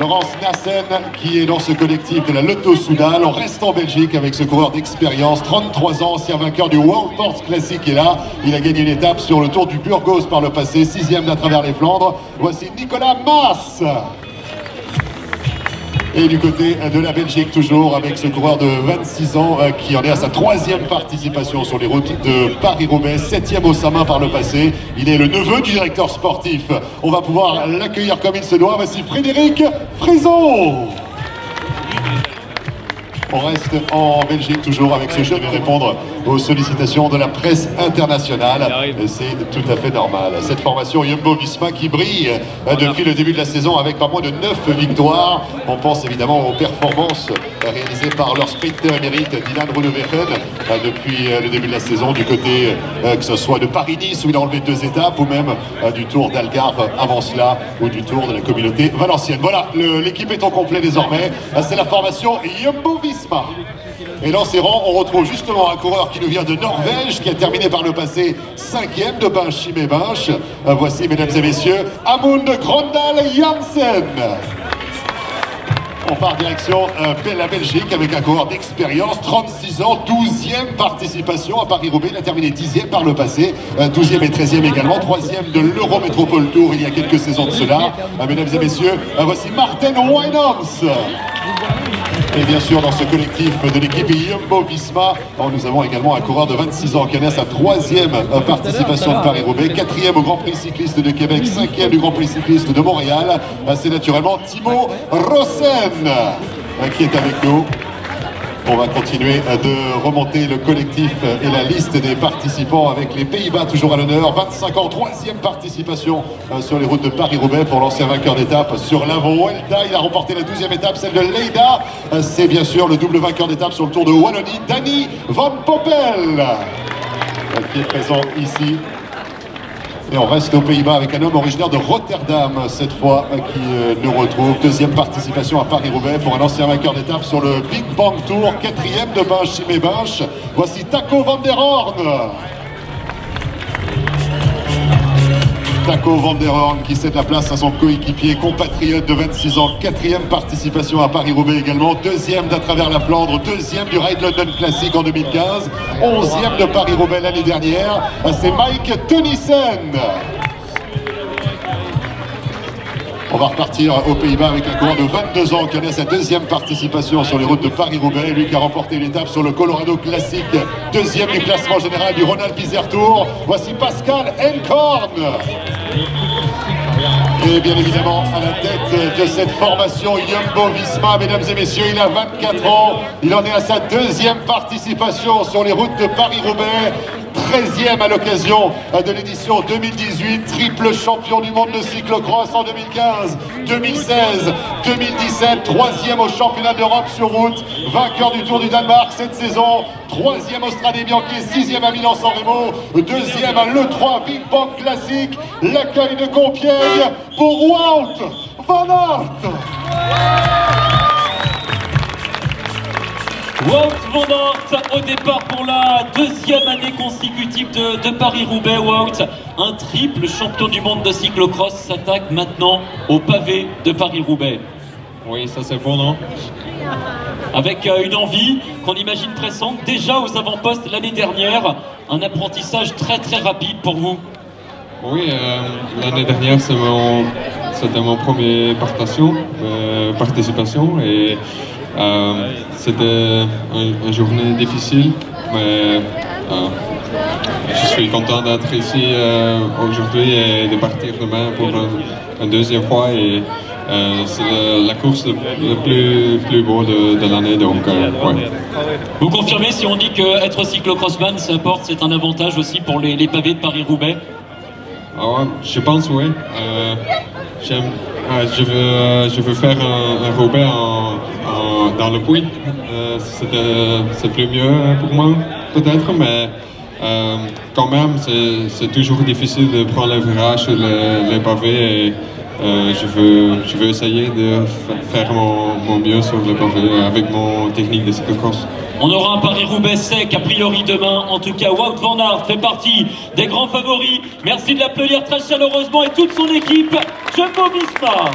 Laurence Nassen qui est dans ce collectif de la Lotto Soudal. On reste en Belgique avec ce coureur d'expérience, 33 ans, ancien vainqueur du World Ports Classic est là. Il a gagné une étape sur le Tour du Burgos par le passé, 6e d'à travers les Flandres. Voici Nicolas Mas. Et du côté de la Belgique, toujours avec ce coureur de 26 ans qui en est à sa 3e participation sur les routes de Paris-Roubaix, 7e au Samin par le passé. Il est le neveu du directeur sportif. On va pouvoir l'accueillir comme il se doit. Voici Frédéric Frison. On reste en Belgique toujours avec ce jeu de répondre aux sollicitations de la presse internationale. C'est tout à fait normal. Cette formation Jumbo-Visma qui brille depuis le début de la saison avec pas moins de 9 victoires. On pense évidemment aux performances réalisées par leur sprinter émérite Dylan Groenewegen depuis le début de la saison du côté que ce soit de Paris-Nice où il a enlevé 2 étapes ou même du Tour d'Algarve avant cela ou du Tour de la communauté valencienne. Voilà, l'équipe est au complet désormais. C'est la formation Jumbo-Visma. Et dans ses rangs, on retrouve justement un coureur qui nous vient de Norvège, qui a terminé par le passé 5e de Binche-Chimay-Binche. Voici, mesdames et messieurs, Amund Grøndal Jansen. On part direction la Belgique avec un coureur d'expérience, 36 ans, 12e participation à Paris-Roubaix. Il a terminé 10e par le passé, 12e et 13e également, 3e de l'Eurométropole Tour il y a quelques saisons de cela. Mesdames et messieurs, voici Martin Wijnands. Et bien sûr, dans ce collectif de l'équipe Jumbo-Visma, nous avons également un coureur de 26 ans qui en est à sa 3e participation de Paris-Roubaix, 4e au Grand Prix cycliste de Québec, 5e du Grand Prix cycliste de Montréal. C'est naturellement Timo Rosen qui est avec nous. On va continuer de remonter le collectif et la liste des participants avec les Pays-Bas toujours à l'honneur. 25 ans, 3e participation sur les routes de Paris-Roubaix pour l'ancien vainqueur d'étape sur la Vuelta. Il a remporté la 12e étape, celle de Lleida. C'est bien sûr le double vainqueur d'étape sur le Tour de Wallonie, Danny Van Poppel, qui est présent ici. Et on reste aux Pays-Bas avec un homme originaire de Rotterdam, cette fois, qui nous retrouve. 2e participation à Paris-Roubaix pour un ancien vainqueur d'étape sur le Big Bang Tour. 4e de Binche-Chimay-Binche. Voici Taco van der Hoorn. Taco van der Hoorn qui cède la place à son coéquipier, compatriote de 26 ans. 4e participation à Paris-Roubaix également. 2e d'à travers la Flandre. 2e du Ride London Classic en 2015. 11e de Paris-Roubaix l'année dernière. C'est Mike Teunissen. On va repartir aux Pays-Bas avec un coureur de 22 ans qui en est sa 2e participation sur les routes de Paris-Roubaix. Lui qui a remporté l'étape sur le Colorado Classic, 2e du classement général du Rhône-Alpes-Isère Tour. Voici Pascal Enkhorn. Et bien évidemment, à la tête de cette formation Jumbo-Visma, mesdames et messieurs, il a 24 ans. Il en est à sa 2e participation sur les routes de Paris-Roubaix. 13e à l'occasion de l'édition 2018, triple champion du monde de cyclocross en 2015, 2016, 2017, 3e au championnat d'Europe sur route, vainqueur du Tour du Danemark cette saison, 3e au Strade Bianchi, 6e à Milan-San Remo, 2e à l'E3 Big Bang Classic, l'accueil de Compiègne pour Wout van Aert. Wout van Aert au départ pour la 2e année consécutive de Paris-Roubaix. Wout, un triple champion du monde de cyclocross, s'attaque maintenant au pavé de Paris-Roubaix. Oui, ça c'est bon, non? Avec une envie qu'on imagine pressante, déjà aux avant-postes l'année dernière, un apprentissage très rapide pour vous. Oui, l'année dernière c'était mon premier participation et c'était une journée difficile, mais je suis content d'être ici aujourd'hui et de partir demain pour une 2e fois. Et c'est la course le plus beau de l'année, donc ouais. Vous confirmez si on dit qu'être cyclocrossman, ça apporte, c'est un avantage aussi pour les pavés de Paris-Roubaix? Ah ouais, je pense oui. Je veux faire un Roubaix dans le Puy. C'est plus mieux pour moi, peut-être, mais quand même, c'est toujours difficile de prendre le virage sur les pavés. Et, je veux essayer de faire mon mieux sur le pavé avec mon technique de cyclocross. On aura un Paris-Roubaix sec a priori demain. En tout cas, Wout van Aert fait partie des grands favoris. Merci de l'applaudir très chaleureusement et toute son équipe Jumbo-Visma.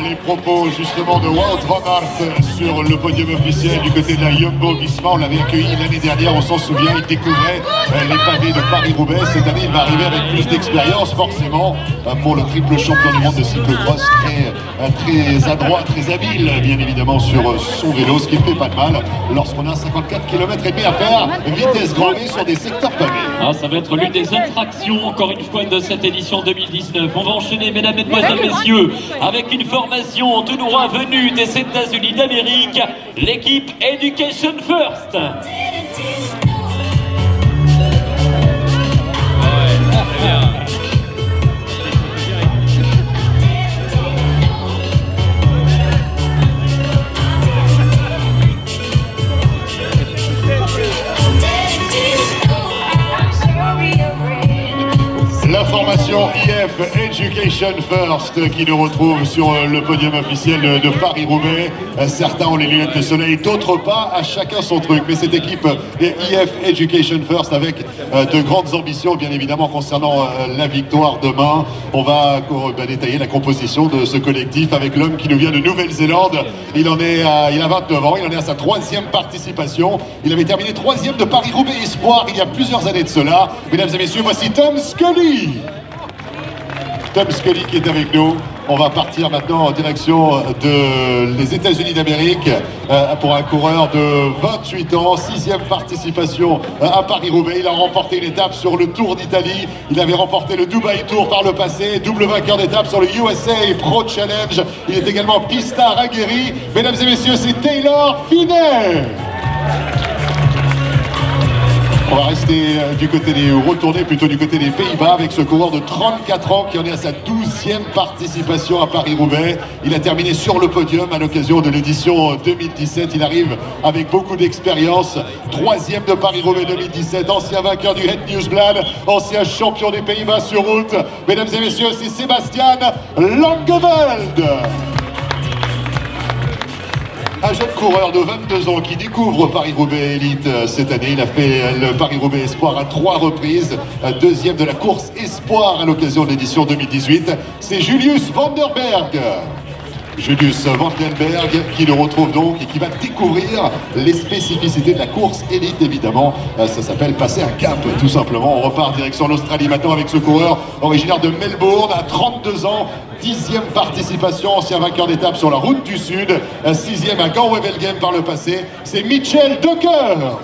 Les propos justement de Wout van Aert sur le podium officiel du côté de la Jumbo-Visma. On l'avait accueilli l'année dernière, on s'en souvient, il découvrait les pavés de Paris-Roubaix. Cette année, il va arriver avec plus d'expérience, forcément, pour le triple champion du monde de cyclocross, très adroit, très habile, bien évidemment, sur son vélo, ce qui ne fait pas de mal lorsqu'on a 54 km et demi à faire, vitesse grand V sur des secteurs pavés. Ah, ça va être l'une des attractions, encore une fois, de cette édition 2019. On va enchaîner, mesdames, mesdemoiselles, messieurs, avec une formation tout droit venue des États-Unis d'Amérique, l'équipe Education First. La formation IF Education First qui nous retrouve sur le podium officiel de Paris-Roubaix. Certains ont les lunettes de soleil, d'autres pas, à chacun son truc. Mais cette équipe est IF Education First avec de grandes ambitions, bien évidemment, concernant la victoire demain. On va détailler la composition de ce collectif avec l'homme qui nous vient de Nouvelle-Zélande. Il a 29 ans, il en est à sa 3e participation. Il avait terminé 3e de Paris-Roubaix Espoir il y a plusieurs années de cela. Mesdames et messieurs, voici Tom Scully. Tom Scully qui est avec nous. On va partir maintenant en direction des États-Unis d'Amérique pour un coureur de 28 ans, 6e participation à Paris-Roubaix. Il a remporté une étape sur le Tour d'Italie. Il avait remporté le Dubai Tour par le passé, double vainqueur d'étape sur le USA Pro Challenge. Il est également pistard aguerri. Mesdames et messieurs, c'est Taylor Phinney. On va rester retourner plutôt du côté des Pays-Bas avec ce coureur de 34 ans qui en est à sa 12e participation à Paris-Roubaix. Il a terminé sur le podium à l'occasion de l'édition 2017. Il arrive avec beaucoup d'expérience. 3e de Paris-Roubaix 2017, ancien vainqueur du Het Nieuwsblad, ancien champion des Pays-Bas sur route. Mesdames et messieurs, c'est Sébastien Langeveld. Un jeune coureur de 22 ans qui découvre Paris-Roubaix Elite cette année. Il a fait le Paris-Roubaix Espoir à 3 reprises. 2e de la course Espoir à l'occasion de l'édition 2018. C'est Julius Vandenberg. Julius Vandenberg qui le retrouve donc et qui va découvrir les spécificités de la course élite évidemment. Ça s'appelle passer un cap tout simplement. On repart direction l'Australie maintenant avec ce coureur originaire de Melbourne à 32 ans. 10e participation, ancien vainqueur d'étape sur la route du Sud. 6e à Gand-Wevelgem par le passé. C'est Mitchell Docker.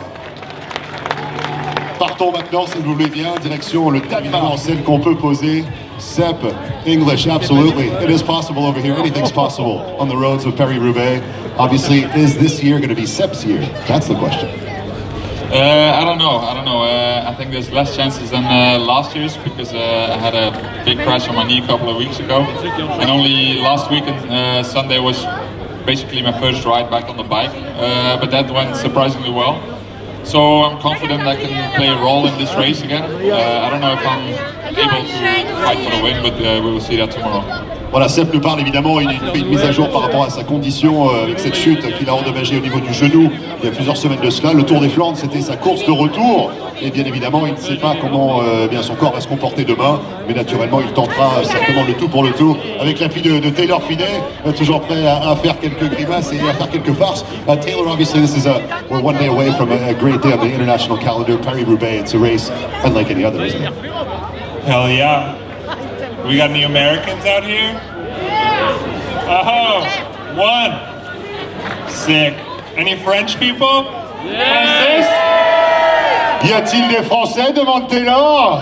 Partons maintenant, si vous voulez bien, direction le Danemark en scène qu'on peut poser. Sepp, English, absolutely. It is possible over here. Anything's possible on the roads of Paris-Roubaix. Obviously, is this year going to be Sepp's year? That's the question. I don't know. I think there's less chances than last year's because I had a big crash on my knee a couple of weeks ago. And only last week, Sunday, was basically my first ride back on the bike. But that went surprisingly well. So I'm confident I can play a role in this race again. I don't know if I'm able to fight for the win, but we will see that tomorrow. Voilà, Sepp nous parle évidemment, il fait une mise à jour par rapport à sa condition avec cette chute qu'il a endommagée au niveau du genou il y a plusieurs semaines de cela. Le Tour des Flandres, c'était sa course de retour et bien évidemment, il ne sait pas comment bien son corps va se comporter demain, mais naturellement, il tentera certainement le tout pour le tout avec l'appui de Taylor Phinney, toujours prêt à faire quelques grimaces et à faire quelques farces. Taylor, obviously, this is we're one day away from a great day on the international calendar. Paris-Roubaix, it's a race unlike any other, isn't it? Hell yeah. We got any Americans out here? Oh, one. Sick. Any French people? Yes. Y a-t-il des Français devant Taylor?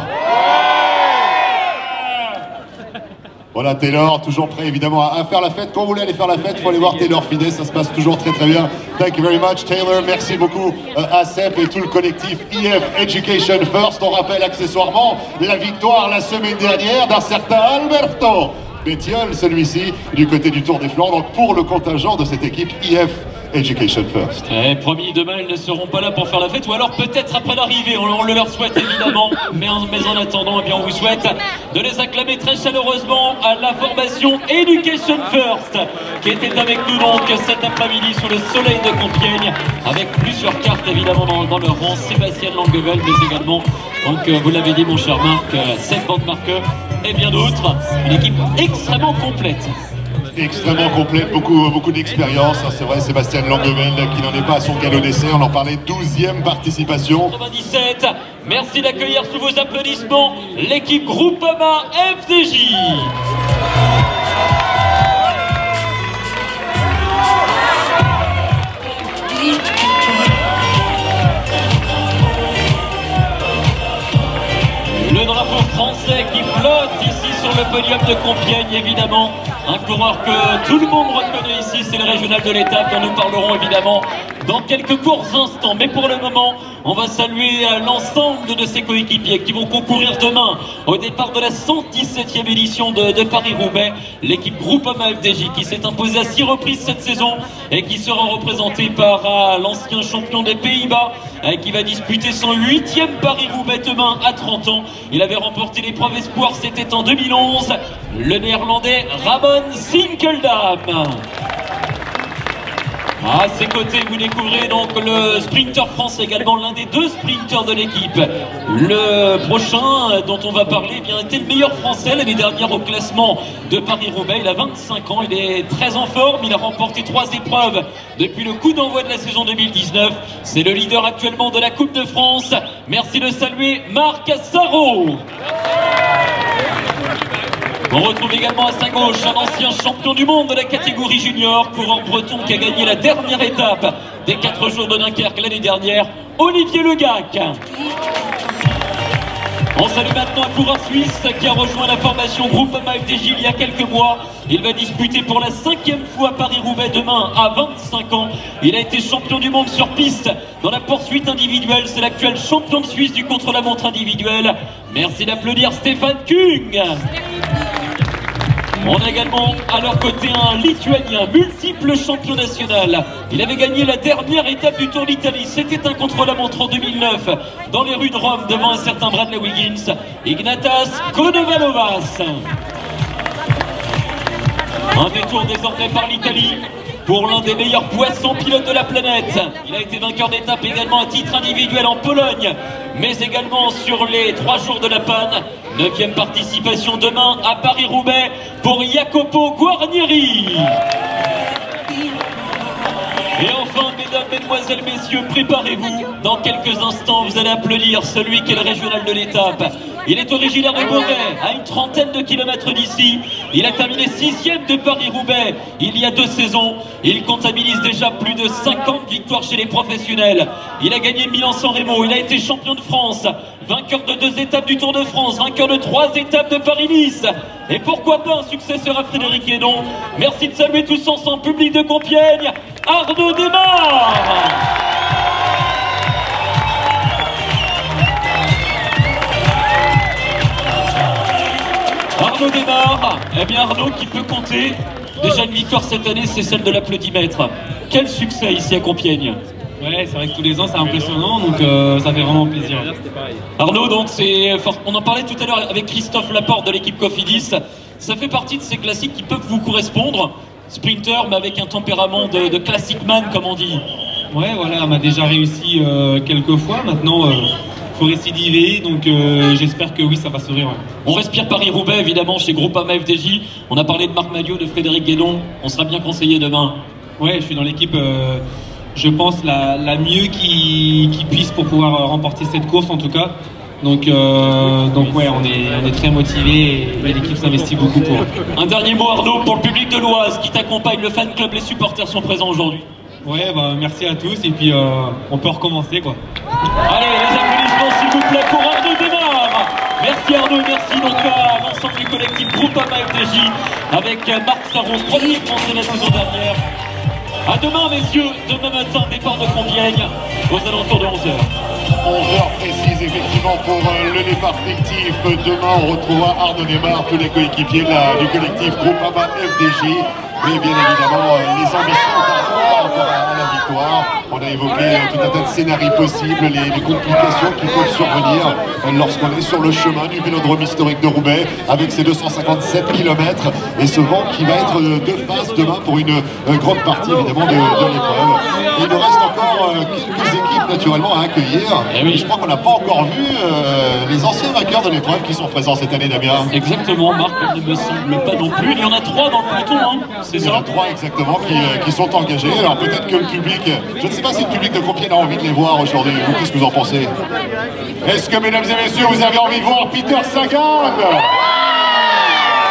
Voilà Taylor, toujours prêt évidemment à faire la fête. Quand vous voulez aller faire la fête, il faut aller voir Taylor Phinney, ça se passe toujours très très bien. Thank you very much Taylor, merci beaucoup à Sepp et tout le collectif IF Education First. On rappelle accessoirement la victoire la semaine dernière d'un certain Alberto Bettiol, celui-ci du côté du Tour des Flandres pour le contingent de cette équipe IF Education First. Et promis, demain ils ne seront pas là pour faire la fête, ou alors peut-être après l'arrivée, on le leur souhaite évidemment, mais en attendant, eh bien, on vous souhaite de les acclamer très chaleureusement à la formation Education First, qui était avec nous donc cet après-midi sous le soleil de Compiègne, avec plusieurs cartes évidemment dans le rang, Sébastien Langeveld, mais également, donc vous l'avez dit mon cher Marc, Sepp Vandenberg et bien d'autres, une équipe extrêmement complète. extrêmement complète, beaucoup d'expérience. C'est vrai, Sébastien Langeveld qui n'en est pas à son galop d'essai. On en parlait, 12e participation. 97. Merci d'accueillir sous vos applaudissements l'équipe Groupama FDJ. Le drapeau français qui flotte ici sur le podium de Compiègne, évidemment. Un coureur que tout le monde reconnaît ici, c'est le régional de l'étape dont nous parlerons évidemment dans quelques courts instants. Mais pour le moment, on va saluer l'ensemble de ses coéquipiers qui vont concourir demain au départ de la 117e édition de Paris-Roubaix. L'équipe Groupama FDJ qui s'est imposée à 6 reprises cette saison et qui sera représentée par l'ancien champion des Pays-Bas qui va disputer son 8e Paris-Roubaix demain à 30 ans. Il avait remporté l'épreuve espoir, c'était en 2011. Le néerlandais Ramon Sinkeldam. À ses côtés, vous découvrez donc le sprinter français, également l'un des 2 sprinters de l'équipe. Le prochain dont on va parler eh bien, était le meilleur français l'année dernière au classement de Paris-Roubaix. Il a 25 ans, il est très en forme, il a remporté 3 épreuves depuis le coup d'envoi de la saison 2019. C'est le leader actuellement de la Coupe de France. Merci de saluer Marc Sarrault. On retrouve également à sa gauche un ancien champion du monde de la catégorie junior, coureur breton qui a gagné la dernière étape des 4 jours de Dunkerque l'année dernière, Olivier Legac. On salue maintenant un coureur suisse qui a rejoint la formation Groupama FDJ il y a quelques mois. Il va disputer pour la 5e fois Paris-Roubaix demain à 25 ans. Il a été champion du monde sur piste dans la poursuite individuelle. C'est l'actuel champion de Suisse du contre-la-montre individuel. Merci d'applaudir Stéphane Kung. On a également à leur côté un Lituanien, multiple champion national. Il avait gagné la dernière étape du Tour d'Italie. C'était un contre-la-montre en 2009 dans les rues de Rome devant un certain Bradley Wiggins. Ignatas Konovalovas. Un détour désormais par l'Italie pour l'un des meilleurs poissons pilotes de la planète. Il a été vainqueur d'étape également à titre individuel en Pologne, mais également sur les 3 jours de la panne. 9e participation demain à Paris-Roubaix pour Jacopo Guarnieri. Et enfin, mesdames, mesdemoiselles, messieurs, préparez-vous. Dans quelques instants, vous allez applaudir celui qui est le régional de l'étape. Il est originaire de Beauvais, à une trentaine de kilomètres d'ici. Il a terminé 6e de Paris-Roubaix il y a 2 saisons. Il comptabilise déjà plus de 50 victoires chez les professionnels. Il a gagné Milan-San Remo, il a été champion de France, vainqueur de 2 étapes du Tour de France, vainqueur de 3 étapes de Paris-Nice. Et pourquoi pas un successeur à Frédéric Guédon. Merci de saluer tous ensemble, public de Compiègne, Arnaud Desmar. Arnaud Desmar, eh bien Arnaud qui peut compter. Déjà une victoire cette année, c'est celle de l'applaudimètre. Quel succès ici à Compiègne. Ouais, c'est vrai que tous les ans c'est impressionnant, donc ça fait vraiment plaisir. Arnaud, donc on en parlait tout à l'heure avec Christophe Laporte de l'équipe Cofidis. Ça fait partie de ces classiques qui peuvent vous correspondre. Sprinter, mais avec un tempérament de classic man, comme on dit. Ouais, voilà, on m'a déjà réussi quelques fois. Maintenant, faut récidiver, donc j'espère que oui, ça va sourire. Ouais. On respire Paris-Roubaix, évidemment, chez Groupama FDJ. On a parlé de Marc Madiot, de Frédéric Guédon. On sera bien conseillé demain. Ouais, je suis dans l'équipe, je pense, la mieux qui puisse pour pouvoir remporter cette course, en tout cas. Donc ouais, on est très motivés et l'équipe s'investit beaucoup pour eux. Un dernier mot, Arnaud, pour le public de l'Oise qui t'accompagne, le fan club, les supporters sont présents aujourd'hui. Ouais, bah merci à tous et puis on peut recommencer quoi. Allez, les applaudissements s'il vous plaît pour Arnaud Desmar. Merci Arnaud, merci donc à l'ensemble du collectif Groupama FDJ avec Marc Sarrault, premier français la saison dernière. À demain messieurs, demain matin, départ de Compiègne aux alentours de 11h. 11h précise effectivement pour le départ fictif. Demain on retrouvera Arnaud Desmar, tous les coéquipiers du collectif Groupama FDJ. Et bien évidemment les ambitions par rapport à la victoire. On a a évoqué tout un tas de scénarios possibles, les complications qui peuvent survenir lorsqu'on est sur le chemin du vélodrome historique de Roubaix avec ses 257 km et ce vent qui va être de face demain pour une grande partie évidemment de l'épreuve. Il nous reste encore quelques équipes naturellement à accueillir. Et oui. Je crois qu'on n'a pas encore vu les anciens vainqueurs de l'épreuve qui sont présents cette année, Damien. Exactement, Marc, il ne me semble pas non plus. Il y en a 3 dans le peloton, hein, c'est ça? Il y en a 3 exactement qui sont engagés. Alors peut-être que le public, je ne sais pas si le public de Compiègne a envie de les voir aujourd'hui. Vous, qu'est-ce que vous en pensez? Est-ce que, mesdames et messieurs, vous avez envie de voir Peter Sagan?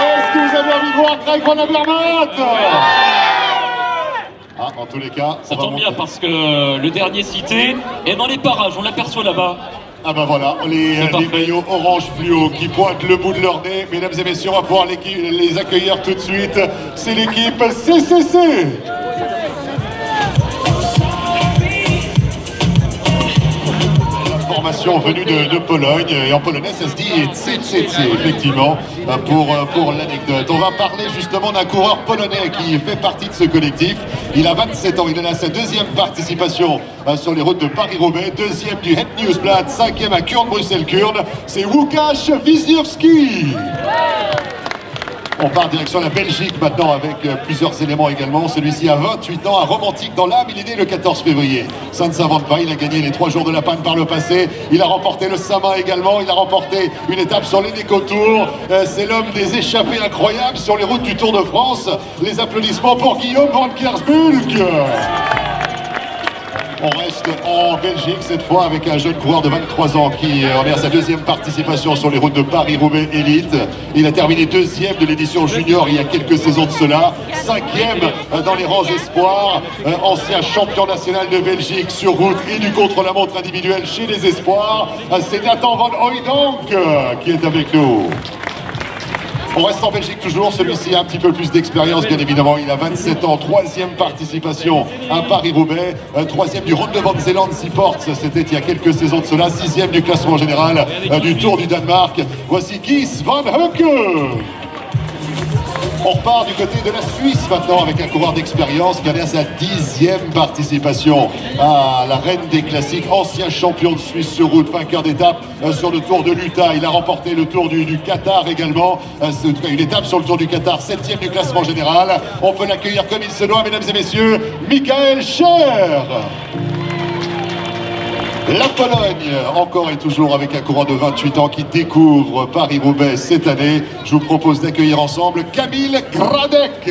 Est-ce que vous avez envie de voir Greg Van Avermaet? Ah, en tous les cas, ça tombe bien parce que le dernier cité est dans les parages, on l'aperçoit là-bas. Ah ben voilà, les maillots orange fluo qui pointent le bout de leur nez. Mesdames et messieurs, on va pouvoir les accueillir tout de suite. C'est l'équipe CCC. Formation venue de Pologne, et en polonais ça se dit CCC, effectivement, pour l'anecdote. On va parler justement d'un coureur polonais qui fait partie de ce collectif. Il a 27 ans, il a sa deuxième participation sur les routes de Paris-Roubaix, deuxième du Het Nieuwsblad, cinquième à Kurn-Bruxelles-Kurn, c'est Łukasz Wiśniewski. On part direction la Belgique maintenant avec plusieurs éléments également. Celui-ci a 28 ans, un romantique dans l'âme. Il est né le 14 février. Ça ne s'invente pas, il a gagné les 3 jours de la Panne par le passé. Il a remporté le Sama également. Il a remporté une étape sur l'Eneco Tour. C'est l'homme des échappées incroyables sur les routes du Tour de France. Les applaudissements pour Guillaume van Kersbulk. On reste en Belgique cette fois avec un jeune coureur de 23 ans qui en est à sa deuxième participation sur les routes de Paris-Roubaix Élite. Il a terminé deuxième de l'édition junior il y a quelques saisons de cela, cinquième dans les rangs espoirs, ancien champion national de Belgique sur route et du contre-la-montre individuel chez les espoirs. C'est Nathan van Hooijdonk qui est avec nous. On reste en Belgique toujours, celui-ci a un petit peu plus d'expérience bien évidemment, il a 27 ans, troisième participation à Paris-Roubaix, troisième du Ronde van Zeeland Seaports, c'était il y a quelques saisons de cela, sixième du classement général du Tour du Danemark. Voici Gies van Heucke. On repart du côté de la Suisse maintenant avec un coureur d'expérience qui en est à sa 10e participation à la reine des classiques, ancien champion de Suisse sur route, vainqueur d'étape sur le Tour de l'Utah. Il a remporté le Tour du Qatar également, une étape sur le Tour du Qatar, 7e du classement général. On peut l'accueillir comme il se doit, mesdames et messieurs, Michael Scher. La Pologne, encore et toujours avec un coureur de 28 ans qui découvre Paris-Roubaix cette année. Je vous propose d'accueillir ensemble Kamil Gradek.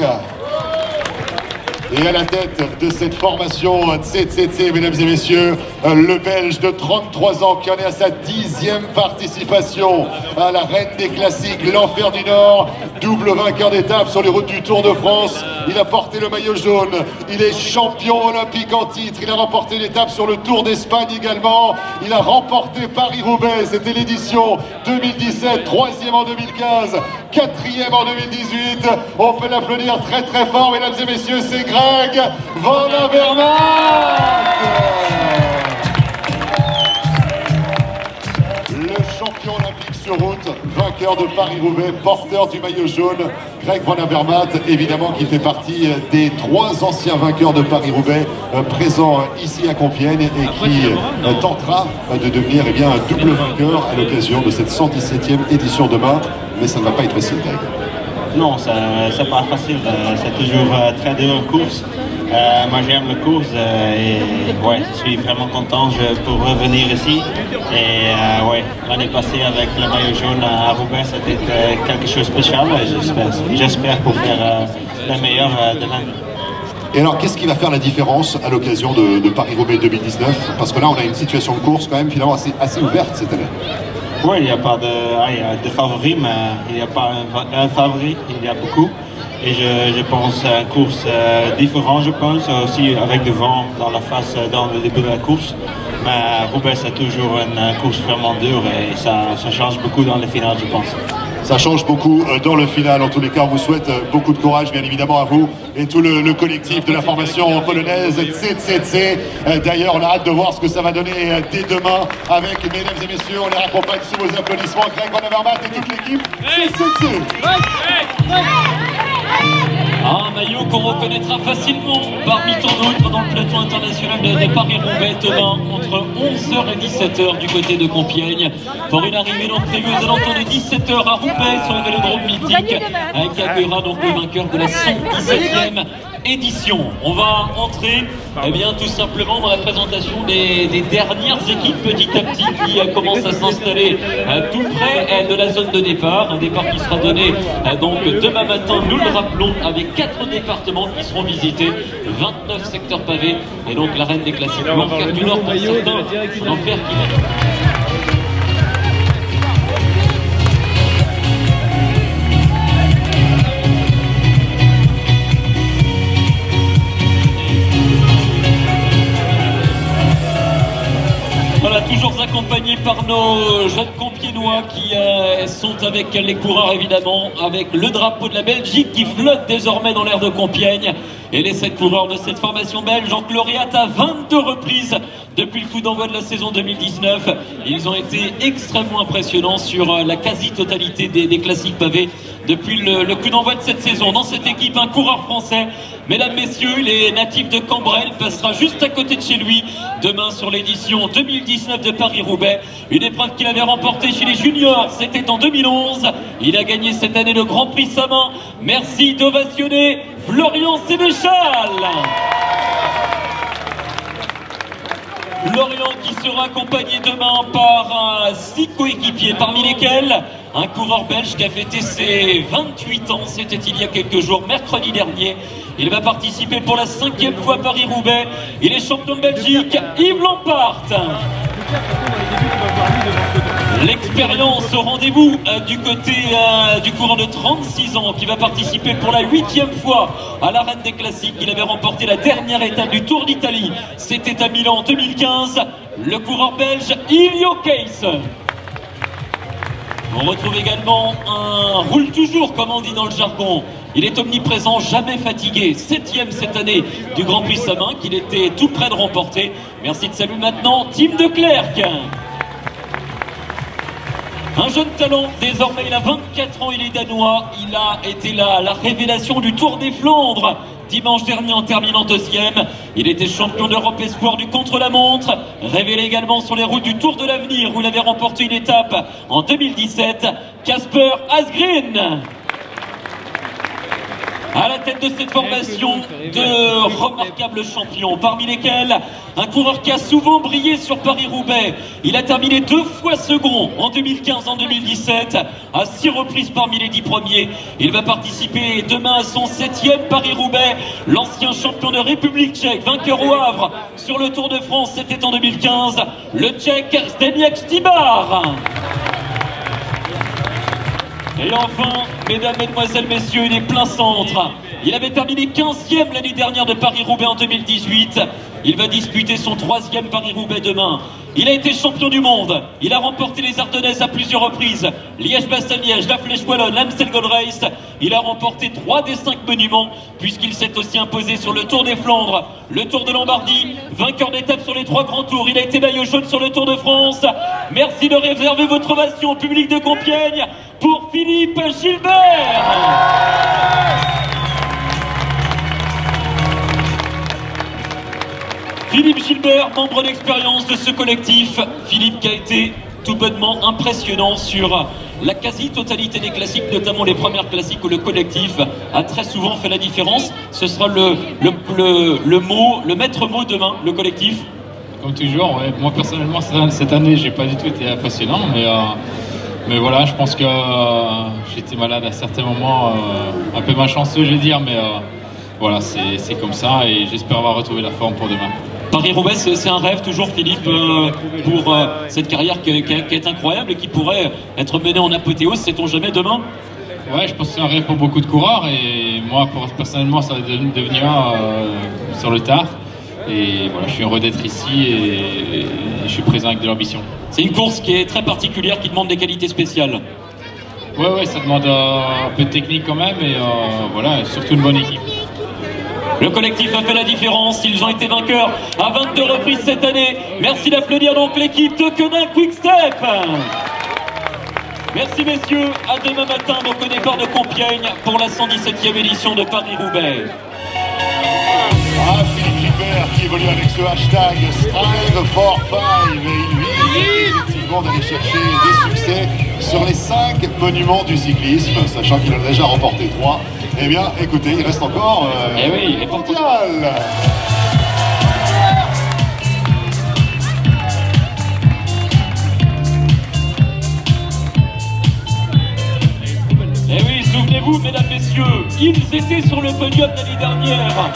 Et à la tête de cette formation CCC, mesdames et messieurs, le Belge de 33 ans qui en est à sa 10e participation à la reine des classiques, l'Enfer du Nord, double vainqueur d'étape sur les routes du Tour de France. Il a porté le maillot jaune, il est champion olympique en titre, il a remporté l'étape sur le Tour d'Espagne également, il a remporté Paris-Roubaix, c'était l'édition 2017, 3e en 2015, 4e en 2018. On peut l'applaudir très très fort, mesdames et messieurs, c'est Greg Van Avermaet. Le champion olympique sur route, vainqueur de Paris-Roubaix, porteur du maillot jaune, Greg Van Avermaet, évidemment qui fait partie des 3 anciens vainqueurs de Paris-Roubaix présents ici à Compiègne et qui tentera de devenir un double vainqueur à l'occasion de cette 117e édition demain. Mais ça ne va pas être facile, Greg. Non, c'est pas facile, c'est toujours très dur en course. Moi j'aime la course et ouais, je suis vraiment content pour revenir ici. Et ouais, l'année passée avec le maillot jaune à Roubaix, c'était quelque chose de spécial. J'espère pour faire le meilleur de l'année. Et alors, qu'est-ce qui va faire la différence à l'occasion de Paris-Roubaix 2019? Parce que là, on a une situation de course quand même finalement assez ouverte cette année. Oui, il n'y a pas de favori, mais il n'y a pas un favori, il y a beaucoup. Et je pense à une course différente, je pense, aussi avec du vent dans la face dans le début de la course. Mais Roubaix, c'est toujours une course vraiment dure et ça change beaucoup dans les finales, je pense. Ça change beaucoup dans le final. En tous les cas, on vous souhaite beaucoup de courage, bien évidemment, à vous et tout le collectif de la formation polonaise CCC. D'ailleurs, on a hâte de voir ce que ça va donner dès demain avec, mesdames et messieurs, on les raccompagne sous vos applaudissements, Greg Van Avermaet et toute l'équipe CCC. Un maillot qu'on reconnaîtra facilement parmi tant d'autres dans le plateau international de Paris-Roubaix demain entre 11h et 17h du côté de Compiègne pour une arrivée donc prévue aux alentours de 17h à Roubaix sur le vélodrome mythique qui accueillera donc le vainqueur de la 117e édition. On va entrer tout simplement dans la présentation des dernières équipes petit à petit qui commencent à s'installer tout près de la zone de départ. Un départ qui sera donné donc demain matin, nous le rappelons, avec 4 départements qui seront visités, 29 secteurs pavés et donc l'arène des classiques. L'enfer du Nord pour certains, l'enfer qui toujours accompagnés par nos jeunes Compiègnois qui sont avec les coureurs évidemment, avec le drapeau de la Belgique qui flotte désormais dans l'air de Compiègne. Et les 7 coureurs de cette formation belge en lauréate à 22 reprises depuis le coup d'envoi de la saison 2019. Ils ont été extrêmement impressionnants sur la quasi-totalité des classiques pavés depuis le coup d'envoi de cette saison. Dans cette équipe, un coureur français, mesdames, messieurs, les natifs de Cambrel, passera juste à côté de chez lui demain sur l'édition 2019 de Paris-Roubaix. Une épreuve qu'il avait remportée chez les juniors, c'était en 2011. Il a gagné cette année le Grand Prix Samin. Merci d'ovationner Florian Sénéchal. Florian qui sera accompagné demain par 6 coéquipiers, parmi lesquels un coureur belge qui a fêté ses 28 ans, c'était il y a quelques jours, mercredi dernier. Il va participer pour la 5e fois à Paris-Roubaix. Il est champion de Belgique, Yves Lampart. L'expérience au rendez-vous du côté du coureur de 36 ans qui va participer pour la 8e fois à l'arène des classiques. Il avait remporté la dernière étape du Tour d'Italie. C'était à Milan en 2015. Le coureur belge Ilio Keys. On retrouve également un roule toujours, comme on dit dans le jargon. Il est omniprésent, jamais fatigué. 7e cette année du Grand Prix Samin qu'il était tout près de remporter. Merci de saluer maintenant Tim de Klerk. Un jeune talent, désormais il a 24 ans, il est danois. Il a été la révélation du Tour des Flandres dimanche dernier en terminant 2e. Il était champion d'Europe espoir du contre-la-montre, révélé également sur les routes du Tour de l'Avenir où il avait remporté une étape en 2017. Kasper Asgreen à la tête de cette formation de remarquables champions, parmi lesquels un coureur qui a souvent brillé sur Paris-Roubaix. Il a terminé 2 fois second en 2015, en 2017, à 6 reprises parmi les 10 premiers. Il va participer demain à son 7e Paris-Roubaix. L'ancien champion de République tchèque, vainqueur au Havre sur le Tour de France, c'était en 2015, le tchèque Zdeněk Štibar. Et enfin, mesdames, mesdemoiselles, messieurs, il est plein centre. Il avait terminé 15e l'année dernière de Paris-Roubaix en 2018. Il va disputer son 3e Paris-Roubaix demain. Il a été champion du monde. Il a remporté les Ardennaises à plusieurs reprises. Liège-Bastogne-Liège, la Flèche Wallonne, l'Amstel Gold Race. Il a remporté 3 des 5 monuments, puisqu'il s'est aussi imposé sur le Tour des Flandres, le Tour de Lombardie, vainqueur d'étape sur les 3 grands tours. Il a été maillot jaune sur le Tour de France. Merci de réserver votre ovation au public de Compiègne pour Philippe Gilbert. Philippe Gilbert, membre d'expérience de ce collectif. Philippe qui a été tout bonnement impressionnant sur la quasi-totalité des classiques, notamment les premières classiques où le collectif a très souvent fait la différence. Ce sera le maître mot demain, le collectif. Comme toujours, ouais. Moi personnellement cette année j'ai pas du tout été impressionnant, mais voilà, je pense que j'étais malade à certains moments, un peu malchanceux je vais dire, mais voilà, c'est comme ça et j'espère avoir retrouvé la forme pour demain. Paris-Roubaix, c'est un rêve toujours, Philippe, pour cette carrière qui est incroyable et qui pourrait être menée en apothéose, sait-on jamais, demain? Ouais, je pense que c'est un rêve pour beaucoup de coureurs et moi, personnellement, ça va devenir sur le tard. Et voilà, je suis heureux d'être ici et je suis présent avec de l'ambition. C'est une course qui est très particulière, qui demande des qualités spéciales. Ouais, ça demande un peu de technique quand même et voilà, surtout une bonne équipe. Le collectif a fait la différence, ils ont été vainqueurs à 22 reprises cette année. Merci d'applaudir donc l'équipe de Quenin Quick Step. Merci messieurs, à demain matin donc au départ de Compiègne pour la 117e édition de Paris-Roubaix. Ah, Philippe Gilbert qui évolue avec ce hashtag Strive45 et il vise effectivement d'aller chercher des succès sur les 5 monuments du cyclisme, sachant qu'il en a déjà remporté 3. Eh bien, écoutez, il reste encore oui, les mondial. Eh oui, souvenez-vous, mesdames, messieurs, ils étaient sur le podium l'année dernière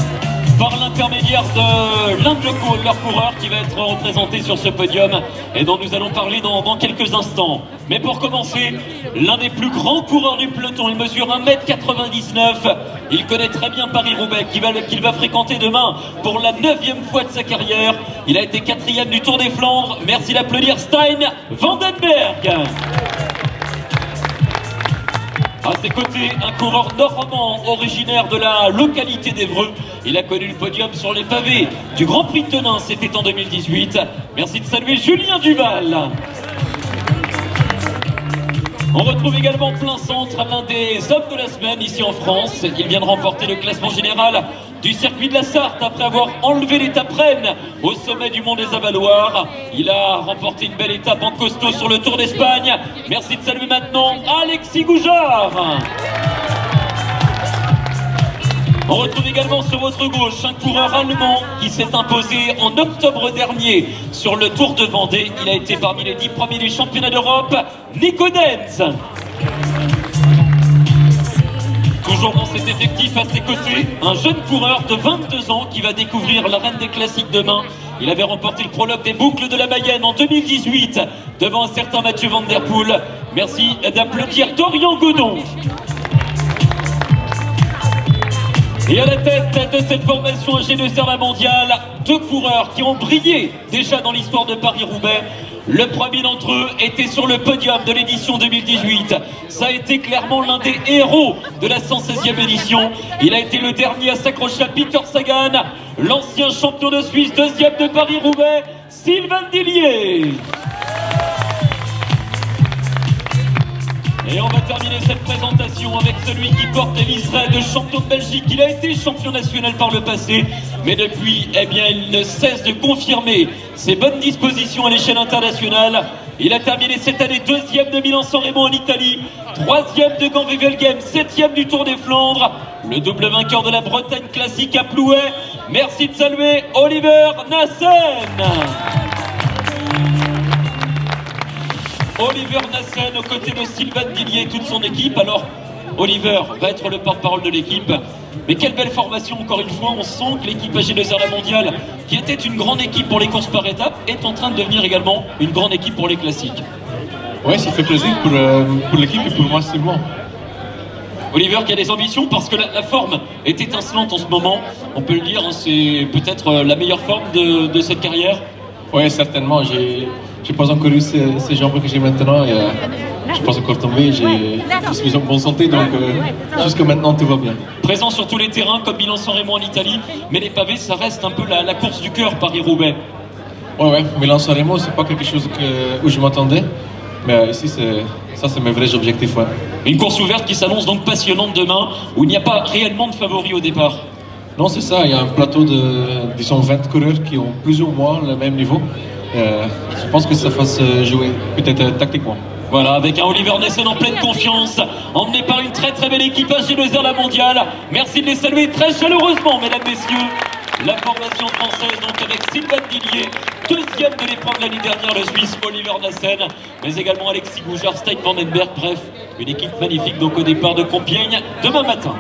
par l'intermédiaire de l'un de leurs coureurs qui va être représenté sur ce podium et dont nous allons parler dans quelques instants. Mais pour commencer, l'un des plus grands coureurs du peloton, il mesure 1m99, il connaît très bien Paris-Roubaix qu'il va fréquenter demain pour la 9e fois de sa carrière. Il a été 4e du Tour des Flandres, merci d'applaudir Stein Vandenberg. À ses côtés, un coureur normand originaire de la localité d'Évreux. Il a connu le podium sur les pavés du Grand Prix de Tonneins, c'était en 2018. Merci de saluer Julien Duval. On retrouve également plein centre l'un des hommes de la semaine ici en France. Il vient de remporter le classement général du circuit de la Sarthe après avoir enlevé l'étape Rennes au sommet du Mont des Avaloirs. Il a remporté une belle étape en costaud sur le Tour d'Espagne. Merci de saluer maintenant Alexis Goujard. On retrouve également sur votre gauche un coureur allemand qui s'est imposé en octobre dernier sur le Tour de Vendée. Il a été parmi les 10 premiers du championnat d'Europe, Nico Denz. Toujours dans cet effectif à ses côtés, un jeune coureur de 22 ans qui va découvrir l'arène des classiques demain. Il avait remporté le prologue des boucles de la Mayenne en 2018 devant un certain Mathieu Van Der Poel. Merci d'applaudir Dorian Godon. Et à la tête de cette formation AG2R La Mondiale, 2 coureurs qui ont brillé déjà dans l'histoire de Paris-Roubaix. Le premier d'entre eux était sur le podium de l'édition 2018. Ça a été clairement l'un des héros de la 116e édition. Il a été le dernier à s'accrocher à Peter Sagan, l'ancien champion de Suisse, 2e de Paris-Roubaix, Sylvain Dillier. Et on va terminer cette présentation avec celui qui porte les liserés de champion de Belgique. Il a été champion national par le passé, mais depuis, eh bien, il ne cesse de confirmer ses bonnes dispositions à l'échelle internationale. Il a terminé cette année 2e de Milan-San Remo en Italie, 3e de Gand-Wevelgem, 7e du Tour des Flandres, le double vainqueur de la Bretagne classique à Plouay. Merci de saluer Oliver Nassen. Oliver Nassen aux côtés de Sylvain Dillier et toute son équipe. Alors, Oliver va être le porte-parole de l'équipe. Mais quelle belle formation, encore une fois. On sent que l'équipe AG2R La Mondiale, qui était une grande équipe pour les courses par étapes, est en train de devenir également une grande équipe pour les classiques. Ouais, ça fait plaisir pour l'équipe et pour moi, c'est bon. Oliver qui a des ambitions parce que la forme est étincelante en ce moment. On peut le dire, hein, c'est peut-être la meilleure forme de cette carrière. Oui, certainement. J'ai pas encore eu ces jambes que j'ai maintenant. Et, je pense encore tomber. Je suis en bonne santé, donc jusqu'à maintenant tout va bien. Présent sur tous les terrains comme Milan-San Remo en Italie, mais les pavés ça reste un peu la course du cœur Paris-Roubaix. Ouais, Milan-San Remo c'est pas quelque chose où je m'attendais, mais ici c'est mes vrais objectifs. Ouais. Une course ouverte qui s'annonce donc passionnante demain, où il n'y a pas réellement de favoris au départ. Non, c'est ça. Il y a un plateau de, disons, 20 coureurs qui ont plus ou moins le même niveau. Je pense que ça fasse jouer, peut-être tactiquement. Voilà, avec un Oliver Nassen en pleine confiance, emmené par une très belle équipe AG2R La Mondiale. Merci de les saluer très chaleureusement, mesdames, messieurs. La formation française, donc avec Sylvain Dillier, 2e de l'épreuve l'année dernière, le Suisse Oliver Nassen, mais également Alexis Goujard, Stein Vandenberg, bref, une équipe magnifique donc au départ de Compiègne demain matin.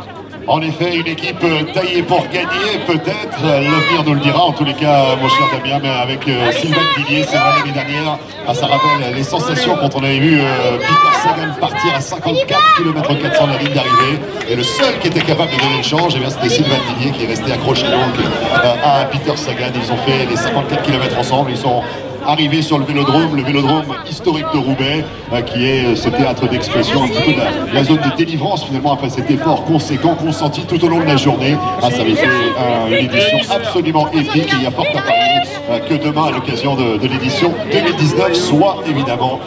En effet, une équipe taillée pour gagner, peut-être, l'avenir nous le dira, en tous les cas, mon cher Damien, mais avec Sylvain Dillier, c'est vrai, l'année dernière, ça rappelle les sensations quand on avait vu Peter Sagan partir à 54 km/400 de la ligne d'arrivée, et le seul qui était capable de donner le change, eh c'était Sylvain Dillier qui est resté accroché donc à Peter Sagan. Ils ont fait les 54 km ensemble, ils sont arrivé sur le vélodrome historique de Roubaix, qui est ce théâtre d'expression, un petit peu de la zone de délivrance finalement après cet effort conséquent consenti tout au long de la journée. Ça avait fait une édition absolument épique et il y a fort à parier que demain, à l'occasion de l'édition 2019, soit évidemment